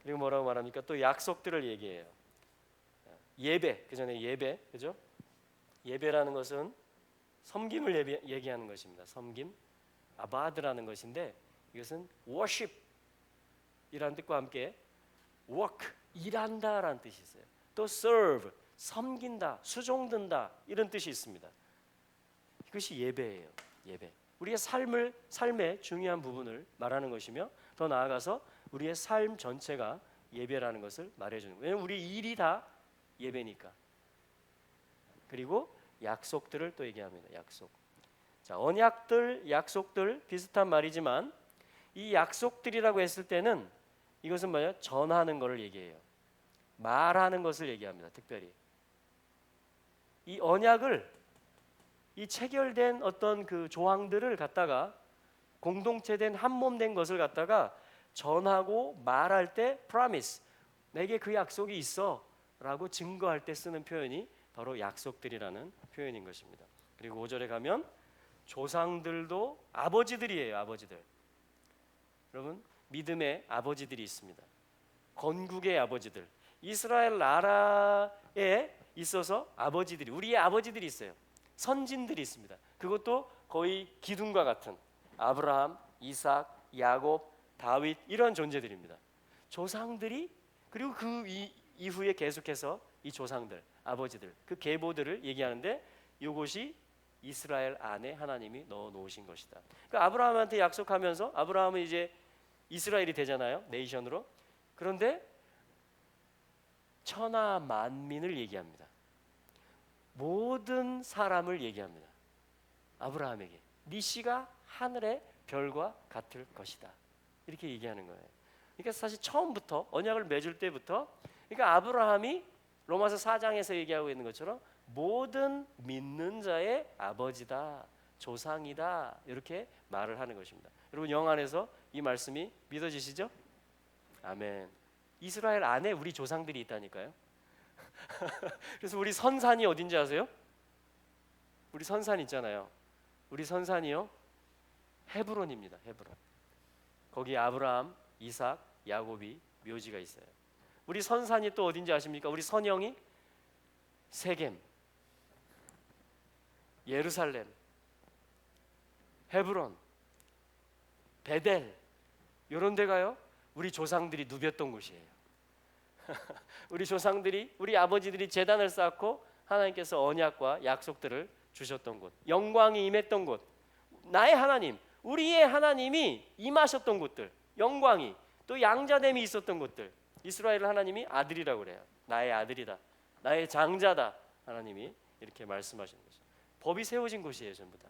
그리고 뭐라고 말합니까? 또 약속들을 얘기해요. 예배, 그 전에 예배, 그죠? 예배라는 것은 섬김을 얘기하는 것입니다. 섬김, 아바드라는 것인데, 이것은 worship이라는 뜻과 함께 work, 일한다라는 뜻이 있어요. 또 serve, 섬긴다, 수종든다, 이런 뜻이 있습니다. 이것이 예배예요. 예배. 우리의 삶의 중요한 부분을 말하는 것이며, 더 나아가서 우리의 삶 전체가 예배라는 것을 말해주는 거예요. 왜냐하면 우리 일이 다 예배니까. 그리고 약속들을 또 얘기합니다. 약속. 자, 언약들, 약속들 비슷한 말이지만, 이 약속들이라고 했을 때는 이것은 뭐예요? 전하는 것을 얘기해요. 말하는 것을 얘기합니다. 특별히 이 언약을, 이 체결된 어떤 그 조항들을 갖다가, 공동체된 한몸된 것을 갖다가 전하고 말할 때 promise, 내게 그 약속이 있어 라고 증거할 때 쓰는 표현이 바로 약속들이라는 표현인 것입니다. 그리고 5절에 가면 조상들도 아버지들이에요. 아버지들. 여러분, 믿음의 아버지들이 있습니다. 건국의 아버지들. 이스라엘 나라에 있어서 아버지들이, 우리의 아버지들이 있어요. 선진들이 있습니다. 그것도 거의 기둥과 같은 아브라함, 이삭, 야곱, 다윗, 이런 존재들입니다. 조상들이, 그리고 그 이후에 계속해서 이 조상들, 아버지들, 그 계보들을 얘기하는데, 이것이 이스라엘 안에 하나님이 넣어 놓으신 것이다. 그러니까 아브라함한테 약속하면서, 아브라함은 이제 이스라엘이 되잖아요, 네이션으로. 그런데 천하 만민을 얘기합니다. 모든 사람을 얘기합니다. 아브라함에게 네 씨가 하늘의 별과 같을 것이다, 이렇게 얘기하는 거예요. 그러니까 사실 처음부터, 언약을 맺을 때부터, 그러니까 아브라함이 로마서 4장에서 얘기하고 있는 것처럼 모든 믿는 자의 아버지다, 조상이다, 이렇게 말을 하는 것입니다. 여러분, 영 안에서 이 말씀이 믿어지시죠? 아멘. 이스라엘 안에 우리 조상들이 있다니까요. 그래서 우리 선산이 어딘지 아세요? 우리 선산 있잖아요. 우리 선산이요, 헤브론입니다. 헤브론. 거기 아브라함, 이삭, 야곱이 묘지가 있어요. 우리 선산이 또 어딘지 아십니까? 우리 선영이 세겜, 예루살렘, 헤브론, 베델, 이런 데가요, 우리 조상들이 누볐던 곳이에요. 우리 조상들이, 우리 아버지들이 제단을 쌓고 하나님께서 언약과 약속들을 주셨던 곳, 영광이 임했던 곳, 나의 하나님, 우리의 하나님이 임하셨던 곳들, 영광이, 또 양자됨이 있었던 곳들, 이스라엘 하나님이 아들이라고 그래요. 나의 아들이다, 나의 장자다, 하나님이 이렇게 말씀하시는 것이죠. 법이 세워진 곳이에요. 전부 다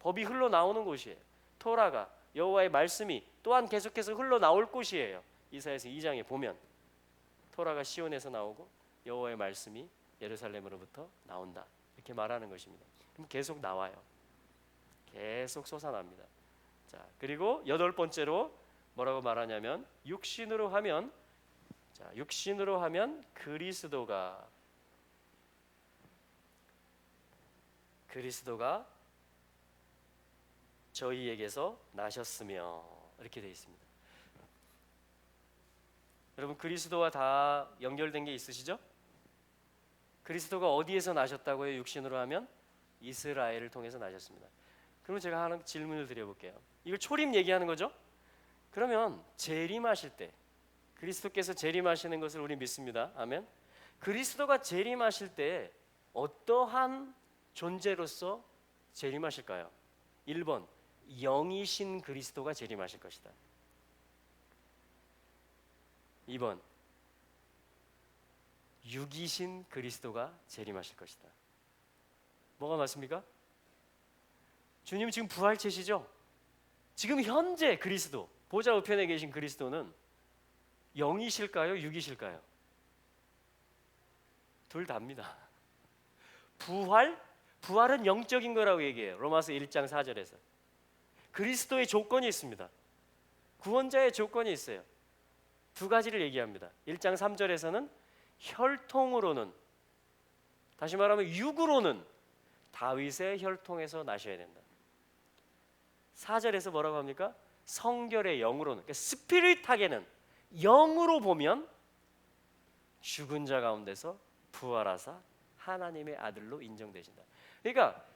법이 흘러나오는 곳이에요. 토라가, 여호와의 말씀이 또한 계속해서 흘러나올 곳이에요. 이사야서 2장에 보면 토라가 시온에서 나오고 여호와의 말씀이 예루살렘으로부터 나온다, 이렇게 말하는 것입니다. 그럼 계속 나와요. 계속 솟아납니다. 자, 그리고 8번째로 뭐라고 말하냐면, 육신으로 하면, 자, 육신으로 하면 그리스도가 저희에게서 나셨으며, 이렇게 되어 있습니다. 여러분, 그리스도와 다 연결된 게 있으시죠? 그리스도가 어디에서 나셨다고요? 육신으로 하면 이스라엘을 통해서 나셨습니다. 그럼 제가 하나 질문을 드려볼게요. 이걸 초림 얘기하는 거죠? 그러면 재림하실 때 그리스도께서 재림하시는 것을 우리 믿습니다. 아멘. 그리스도가 재림하실 때 어떠한 존재로서 재림하실까요? 1번 영이신 그리스도가 재림하실 것이다. 2번 육이신 그리스도가 재림하실 것이다. 뭐가 맞습니까? 주님 지금 부활체시죠? 지금 현재 그리스도, 보좌 우편에 계신 그리스도는 영이실까요? 육이실까요? 둘 다입니다. 부활은 영적인 거라고 얘기해요. 로마서 1장 4절에서. 그리스도의 조건이 있습니다. 구원자의 조건이 있어요. 두 가지를 얘기합니다. 1장 3절에서는 혈통으로는, 다시 말하면 육으로는 다윗의 혈통에서 나셔야 된다. 4절에서 뭐라고 합니까? 성결의 영으로는, 그러니까 스피릿하게는 영으로 보면 죽은 자 가운데서 부활하사 하나님의 아들로 인정되신다. 그러니까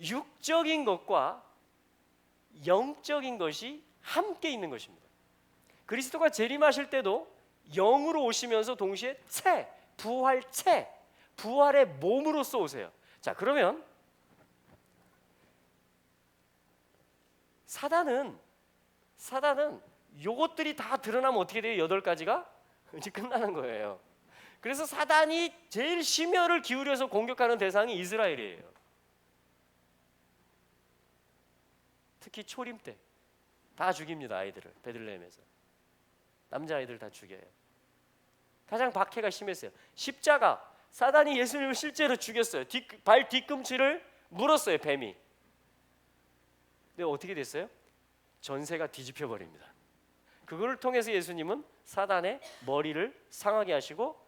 육적인 것과 영적인 것이 함께 있는 것입니다. 그리스도가 재림하실 때도 영으로 오시면서 동시에 부활의 몸으로써 오세요. 자, 그러면 사단은 요것들이 다 드러나면 어떻게 돼요? 8가지가 이제 끝나는 거예요. 그래서 사단이 제일 심혈을 기울여서 공격하는 대상이 이스라엘이에요. 특히 초림 때 다 죽입니다. 아이들을 베들레헴에서 남자아이들 다 죽여요. 가장 박해가 심했어요. 십자가, 사단이 예수님을 실제로 죽였어요. 발 뒤꿈치를 물었어요, 뱀이. 근데 어떻게 됐어요? 전세가 뒤집혀 버립니다. 그걸 통해서 예수님은 사단의 머리를 상하게 하시고,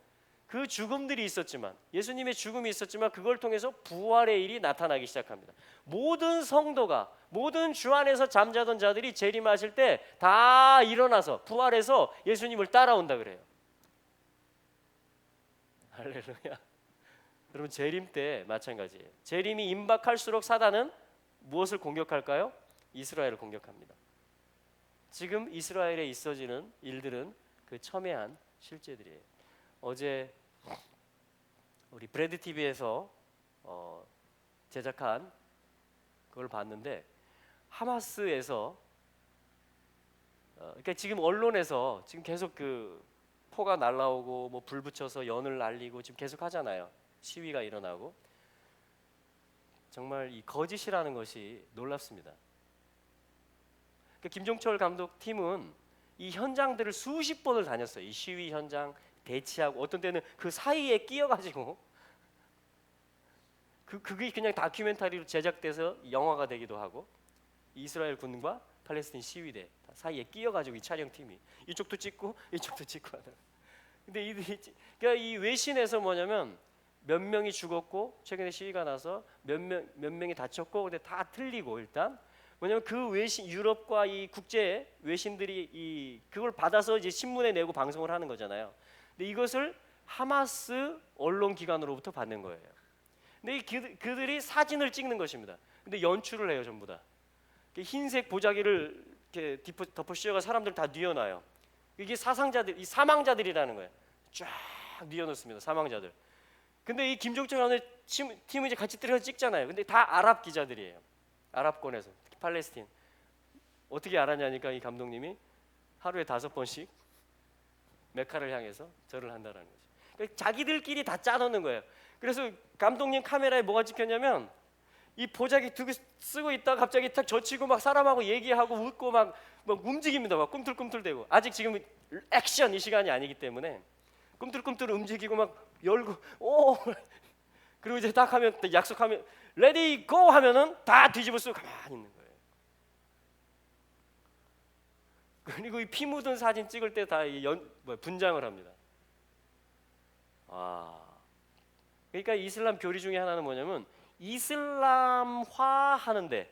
그 죽음들이 있었지만, 예수님의 죽음이 있었지만 그걸 통해서 부활의 일이 나타나기 시작합니다. 모든 성도가, 모든 주 안에서 잠자던 자들이 재림하실 때 다 일어나서 부활해서 예수님을 따라온다 그래요. 할렐루야. 여러분, 재림 때 마찬가지예요. 재림이 임박할수록 사단은 무엇을 공격할까요? 이스라엘을 공격합니다. 지금 이스라엘에 있어지는 일들은 그 첨예한 실제들이에요. 어제 우리 브래드 TV에서 제작한 그걸 봤는데, 하마스에서 그러니까 지금 언론에서 지금 계속 그 포가 날라오고 뭐 불 붙여서 연을 날리고 지금 계속 하잖아요. 시위가 일어나고. 정말 이 거짓이라는 것이 놀랍습니다. 그러니까 김종철 감독 팀은 이 현장들을 수십 번을 다녔어요. 이 시위 현장 대치하고, 어떤 때는 그 사이에 끼어가지고 그게 그냥 다큐멘터리로 제작돼서 영화가 되기도 하고, 이스라엘 군과 팔레스타인 시위대 사이에 끼어가지고 이 촬영팀이 이쪽도 찍고 이쪽도 찍고 하다가, 근데 그러니까 이 외신에서 뭐냐면 몇 명이 죽었고 최근에 시위가 나서 몇 명이 다쳤고, 근데 다 틀리고, 일단 뭐냐면 그 외신, 유럽과 이 국제 외신들이 그걸 받아서 이제 신문에 내고 방송을 하는 거잖아요. 근데 이것을 하마스 언론 기관으로부터 받는 거예요. 근데 그들이 사진을 찍는 것입니다. 근데 연출을 해요, 전부 다. 흰색 보자기를 이렇게 덮어 씌워가 사람들 다 뉘어놔요. 이게 사상자들, 이 사망자들이라는 거예요. 쫙 뉘어놓습니다, 사망자들. 근데 이 김종철 감독 팀은 이제 같이 들어가서 찍잖아요. 근데 다 아랍 기자들이에요. 아랍권에서, 특히 팔레스타인. 어떻게 알았냐니까 이 감독님이 하루에 5번씩 메카를 향해서 절을 한다는 거죠. 그러니까 자기들끼리 다 짜놓는 거예요. 그래서 감독님 카메라에 뭐가 찍혔냐면, 이 보자기 두고 쓰고 있다가 갑자기 탁 젖히고 막 사람하고 얘기하고 웃고 막 움직입니다. 막 꿈틀꿈틀대고. 아직 지금 액션 이 시간이 아니기 때문에 꿈틀꿈틀 움직이고 막 열고 오. 그리고 이제 딱 하면 약속하면 레디 고 하면은 다 뒤집어 쓰고 가만히 있는 거예요. 그리고 이 피 묻은 사진 찍을 때 다 분장을 합니다. 그러니까 이슬람 교리 중에 하나는 뭐냐면, 이슬람화 하는데,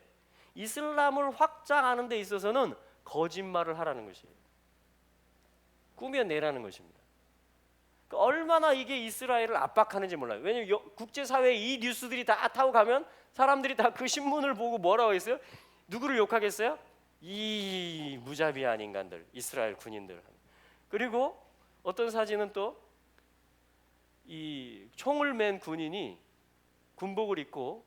이슬람을 확장하는 데 있어서는 거짓말을 하라는 것이에요. 꾸며내라는 것입니다. 그러니까 얼마나 이게 이스라엘을 압박하는지 몰라요. 왜냐하면 국제사회에 이 뉴스들이 다 타고 가면 사람들이 다 그 신문을 보고 뭐라고 했어요? 누구를 욕하겠어요? 이 무자비한 인간들, 이스라엘 군인들. 그리고 어떤 사진은 또 이 총을 맨 군인이 군복을 입고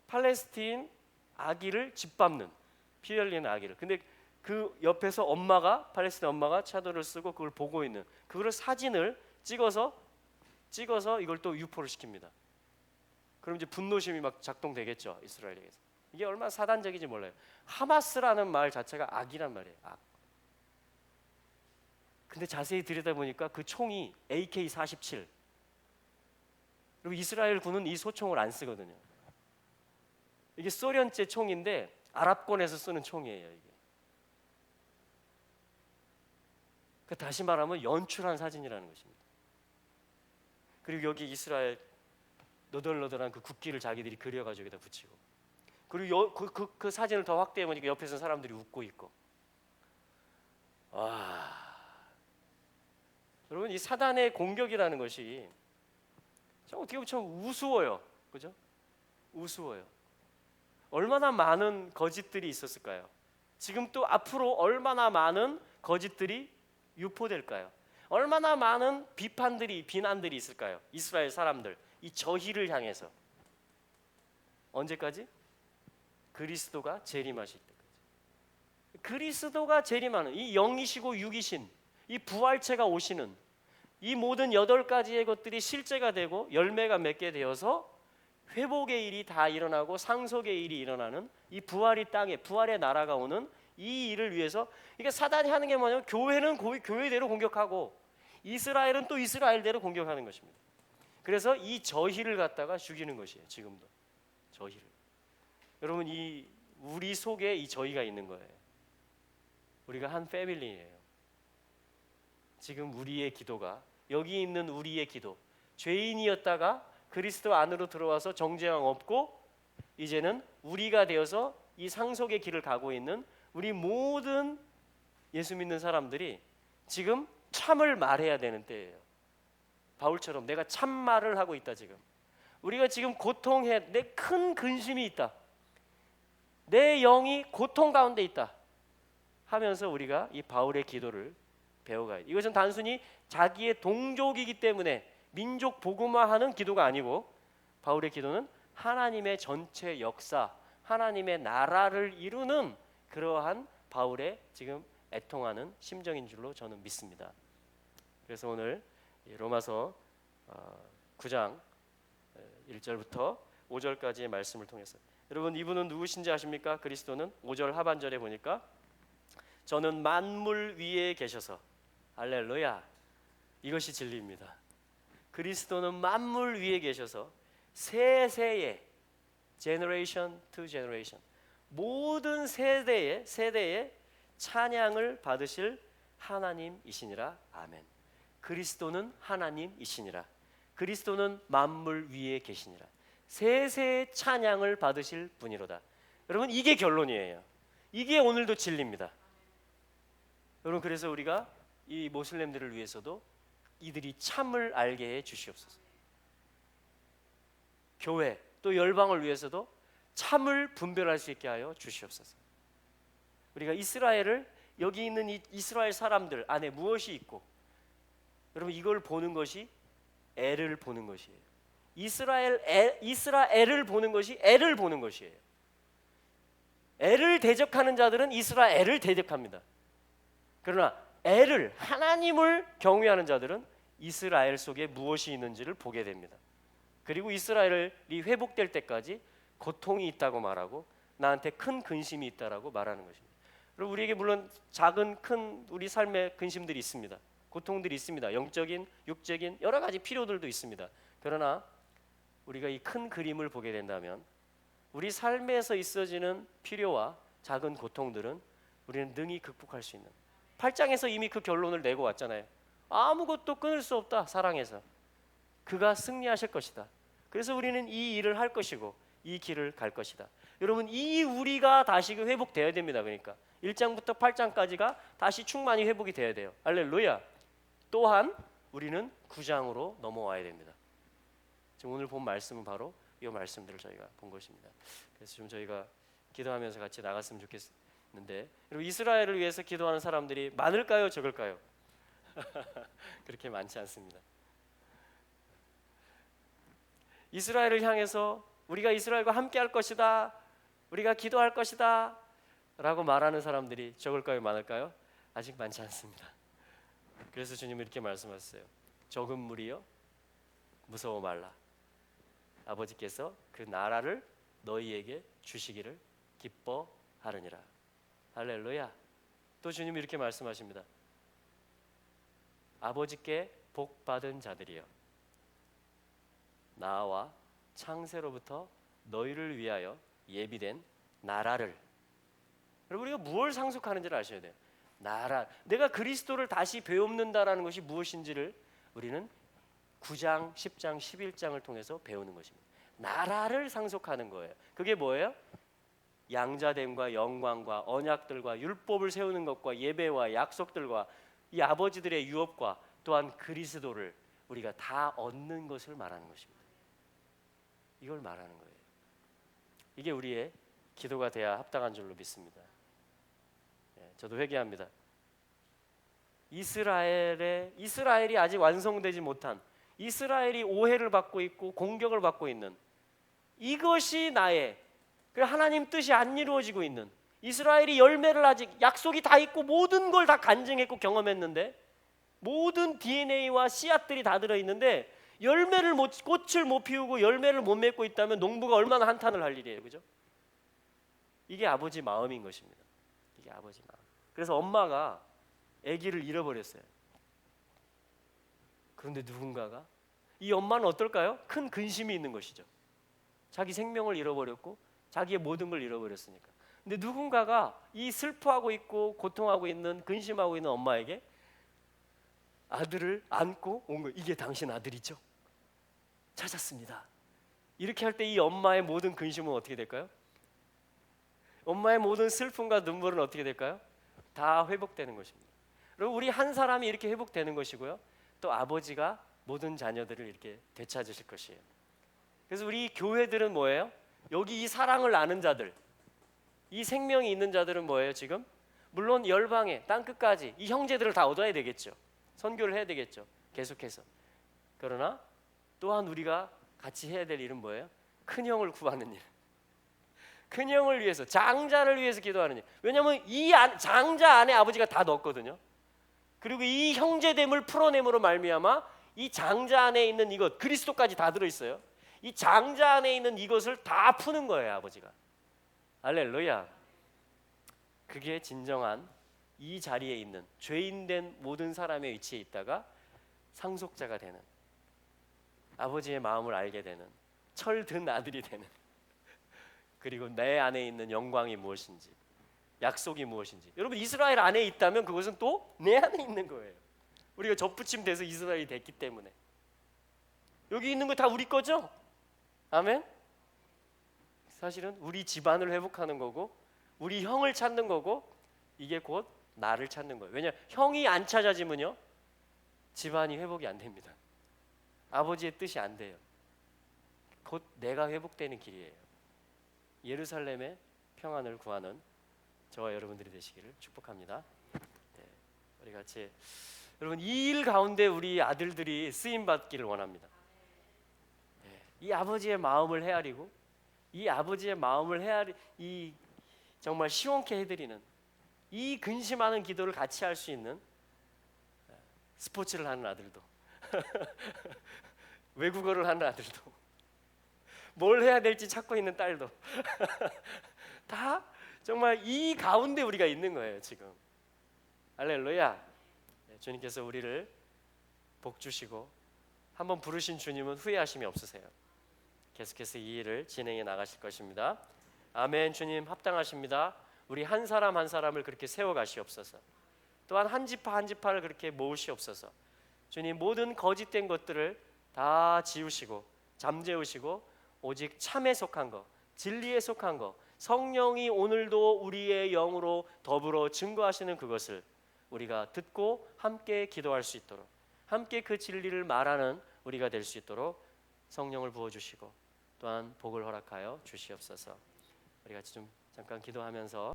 팔레스틴 아기를 짓밟는, 피 흘리는 아기를. 근데 그 옆에서 엄마가, 팔레스틴 엄마가 차도를 쓰고 그걸 보고 있는, 그거를 사진을 찍어서 이걸 또 유포를 시킵니다. 그럼 이제 분노심이 막 작동되겠죠, 이스라엘에게서. 이게 얼마나 사단적인지 몰라요. 하마스라는 말 자체가 악이란 말이에요. 악. 근데 자세히 들여다보니까 그 총이 AK-47. 그리고 이스라엘 군은 이 소총을 안 쓰거든요. 이게 소련제 총인데 아랍권에서 쓰는 총이에요, 이게. 그러니까 다시 말하면 연출한 사진이라는 것입니다. 그리고 여기 이스라엘 너덜너덜한 그 국기를 자기들이 그려가지고 여기다 붙이고, 그리고 그 사진을 더 확대해 보니까 옆에서 사람들이 웃고 있고. 와, 여러분, 이 사단의 공격이라는 것이 어떻게 보면 참 우스워요, 그죠? 우스워요. 얼마나 많은 거짓들이 있었을까요? 지금 또 앞으로 얼마나 많은 거짓들이 유포될까요? 얼마나 많은 비난들이 있을까요? 이스라엘 사람들, 이 저희를 향해서. 언제까지? 그리스도가 재림하실 때까지. 그리스도가 재림하는, 이 영이시고 육이신 이 부활체가 오시는 이 모든 8가지의 것들이 실제가 되고 열매가 맺게 되어서 회복의 일이 다 일어나고 상속의 일이 일어나는 이 부활이 땅에, 부활의 나라가 오는 이 일을 위해서, 이게 사단이 하는 게 뭐냐면 교회는 교회대로 공격하고 이스라엘은 또 이스라엘대로 공격하는 것입니다. 그래서 이 저희를 갖다가 죽이는 것이에요. 지금도 저희를. 여러분, 이 우리 속에 이 저희가 있는 거예요. 우리가 한 패밀리예요. 지금 우리의 기도가, 여기 있는 우리의 기도, 죄인이었다가 그리스도 안으로 들어와서 정죄함 없고 이제는 우리가 되어서 이 상속의 길을 가고 있는 우리 모든 예수 믿는 사람들이 지금 참을 말해야 되는 때예요. 바울처럼 내가 참말을 하고 있다. 지금 우리가 지금 고통해, 내 큰 근심이 있다, 내 영이 고통 가운데 있다 하면서 우리가 이 바울의 기도를 배워가야 돼. 이것은 단순히 자기의 동족이기 때문에 민족 복음화하는 기도가 아니고, 바울의 기도는 하나님의 전체 역사, 하나님의 나라를 이루는 그러한 바울의 지금 애통하는 심정인 줄로 저는 믿습니다. 그래서 오늘 로마서 9장 1절부터 5절까지의 말씀을 통해서, 여러분, 이분은 누구신지 아십니까? 그리스도는 5절 하반절에 보니까 저는 만물 위에 계셔서, 할렐루야, 이것이 진리입니다. 그리스도는 만물 위에 계셔서 세세에, generation to generation, 모든 세대의 찬양을 받으실 하나님이시니라. 아멘. 그리스도는 하나님이시니라. 그리스도는 만물 위에 계시니라. 세세의 찬양을 받으실 분이로다. 여러분, 이게 결론이에요. 이게 오늘도 진리입니다. 여러분, 그래서 우리가 이 모슬렘들을 위해서도 이들이 참을 알게 해 주시옵소서. 교회 또 열방을 위해서도 참을 분별할 수 있게 하여 주시옵소서. 우리가 이스라엘을, 여기 있는 이 이스라엘 사람들 안에 무엇이 있고, 여러분, 이걸 보는 것이 애를 보는 것이에요. 이스라엘을 보는 것이 애를 보는 것이에요. 애를 대적하는 자들은 이스라엘을 대적합니다. 그러나 애를, 하나님을 경외하는 자들은 이스라엘 속에 무엇이 있는지를 보게 됩니다. 그리고 이스라엘이 회복될 때까지 고통이 있다고 말하고 나한테 큰 근심이 있다라고 말하는 것입니다. 그리고 우리에게 물론 작은 큰 우리 삶의 근심들이 있습니다. 고통들이 있습니다. 영적인, 육적인 여러 가지 필요들도 있습니다. 그러나 우리가 이 큰 그림을 보게 된다면 우리 삶에서 있어지는 필요와 작은 고통들은 우리는 능히 극복할 수 있는, 8장에서 이미 그 결론을 내고 왔잖아요. 아무것도 끊을 수 없다, 사랑해서. 그가 승리하실 것이다. 그래서 우리는 이 일을 할 것이고 이 길을 갈 것이다. 여러분, 이 우리가 다시 회복되어야 됩니다. 그러니까 1장부터 8장까지가 다시 충만히 회복이 되어야 돼요. 할렐루야. 또한 우리는 9장으로 넘어와야 됩니다. 지금 오늘 본 말씀은 바로 이 말씀들을 저희가 본 것입니다. 그래서 좀 저희가 기도하면서 같이 나갔으면 좋겠습니다. 있는데, 그리고 이스라엘을 위해서 기도하는 사람들이 많을까요, 적을까요? 그렇게 많지 않습니다. 이스라엘을 향해서 우리가 이스라엘과 함께 할 것이다, 우리가 기도할 것이다 라고 말하는 사람들이 적을까요, 많을까요? 아직 많지 않습니다. 그래서 주님은 이렇게 말씀하셨어요. 적은 무리여 무서워 말라. 아버지께서 그 나라를 너희에게 주시기를 기뻐하느니라. 할렐루야. 또 주님이 이렇게 말씀하십니다. 아버지께 복 받은 자들이여 나와 창세로부터 너희를 위하여 예비된 나라를. 여러분, 우리가 무엇을 상속하는지를 아셔야 돼요. 나라. 내가 그리스도를 다시 배움는다라는 것이 무엇인지를 우리는 9장, 10장, 11장을 통해서 배우는 것입니다. 나라를 상속하는 거예요. 그게 뭐예요? 양자됨과 영광과 언약들과 율법을 세우는 것과 예배와 약속들과 이 아버지들의 유업과 또한 그리스도를 우리가 다 얻는 것을 말하는 것입니다. 이걸 말하는 거예요. 이게 우리의 기도가 돼야 합당한 줄로 믿습니다. 저도 회개합니다. 이스라엘이 아직 완성되지 못한, 이스라엘이 오해를 받고 있고 공격을 받고 있는, 이것이 나의 그 하나님 뜻이 안 이루어지고 있는, 이스라엘이 열매를 아직 약속이 다 있고 모든 걸 다 간증했고 경험했는데, 모든 DNA와 씨앗들이 다 들어있는데 꽃을 못 피우고 열매를 못 맺고 있다면 농부가 얼마나 한탄을 할 일이에요, 그죠? 이게 아버지 마음인 것입니다. 이게 아버지 마음. 그래서 엄마가 아기를 잃어버렸어요. 그런데 누군가가, 이 엄마는 어떨까요? 큰 근심이 있는 것이죠. 자기 생명을 잃어버렸고 자기의 모든 걸 잃어버렸으니까. 근데 누군가가 이 슬퍼하고 있고 고통하고 있는, 근심하고 있는 엄마에게 아들을 안고 온 거예요. 이게 당신 아들이죠? 찾았습니다. 이렇게 할 때 이 엄마의 모든 근심은 어떻게 될까요? 엄마의 모든 슬픔과 눈물은 어떻게 될까요? 다 회복되는 것입니다. 그리고 우리 한 사람이 이렇게 회복되는 것이고요, 또 아버지가 모든 자녀들을 이렇게 되찾으실 것이에요. 그래서 우리 교회들은 뭐예요? 여기 이 사랑을 아는 자들, 이 생명이 있는 자들은 뭐예요 지금? 물론 열방에 땅끝까지 이 형제들을 다 얻어야 되겠죠. 선교를 해야 되겠죠, 계속해서. 그러나 또한 우리가 같이 해야 될 일은 뭐예요? 큰형을 구하는 일, 큰형을 위해서, 장자를 위해서 기도하는 일. 왜냐하면 이 장자 안에 아버지가 다 넣었거든요. 그리고 이 형제됨을 풀어냄으로 말미암아 이 장자 안에 있는 이것, 그리스도까지 다 들어있어요. 이 장자 안에 있는 이것을 다 푸는 거예요, 아버지가. 할렐루야. 그게 진정한 이 자리에 있는 죄인된 모든 사람의 위치에 있다가 상속자가 되는, 아버지의 마음을 알게 되는, 철든 아들이 되는, 그리고 내 안에 있는 영광이 무엇인지, 약속이 무엇인지. 여러분, 이스라엘 안에 있다면 그것은 또 내 안에 있는 거예요. 우리가 접붙임 돼서 이스라엘이 됐기 때문에. 여기 있는 거 다 우리 거죠? 아멘? 사실은 우리 집안을 회복하는 거고, 우리 형을 찾는 거고, 이게 곧 나를 찾는 거예요. 왜냐, 형이 안 찾아지면요 집안이 회복이 안 됩니다. 아버지의 뜻이 안 돼요. 곧 내가 회복되는 길이에요. 예루살렘의 평안을 구하는 저와 여러분들이 되시기를 축복합니다. 네, 우리 같이, 여러분, 이 일 가운데 우리 아들들이 쓰임 받기를 원합니다. 네, 이 아버지의 마음을 헤아리고, 이 아버지의 마음을 이 정말 시원케 해드리는, 이 근심하는 기도를 같이 할 수 있는, 스포츠를 하는 아들도 외국어를 하는 아들도, 뭘 해야 될지 찾고 있는 딸도 다 정말 이 가운데 우리가 있는 거예요 지금. 할렐루야. 주님께서 우리를 복 주시고, 한번 부르신 주님은 후회하심이 없으세요. 계속해서 이 일을 진행해 나가실 것입니다. 아멘. 주님 합당하십니다. 우리 한 사람 한 사람을 그렇게 세워가시옵소서. 또한 한 지파 한 지파를 그렇게 모으시옵소서. 주님, 모든 거짓된 것들을 다 지우시고 잠재우시고 오직 참에 속한 것, 진리에 속한 것, 성령이 오늘도 우리의 영으로 더불어 증거하시는 그것을 우리가 듣고 함께 기도할 수 있도록, 함께 그 진리를 말하는 우리가 될 수 있도록 성령을 부어주시고 또한 복을 허락하여 주시옵소서. 우리 같이 좀 잠깐 기도하면서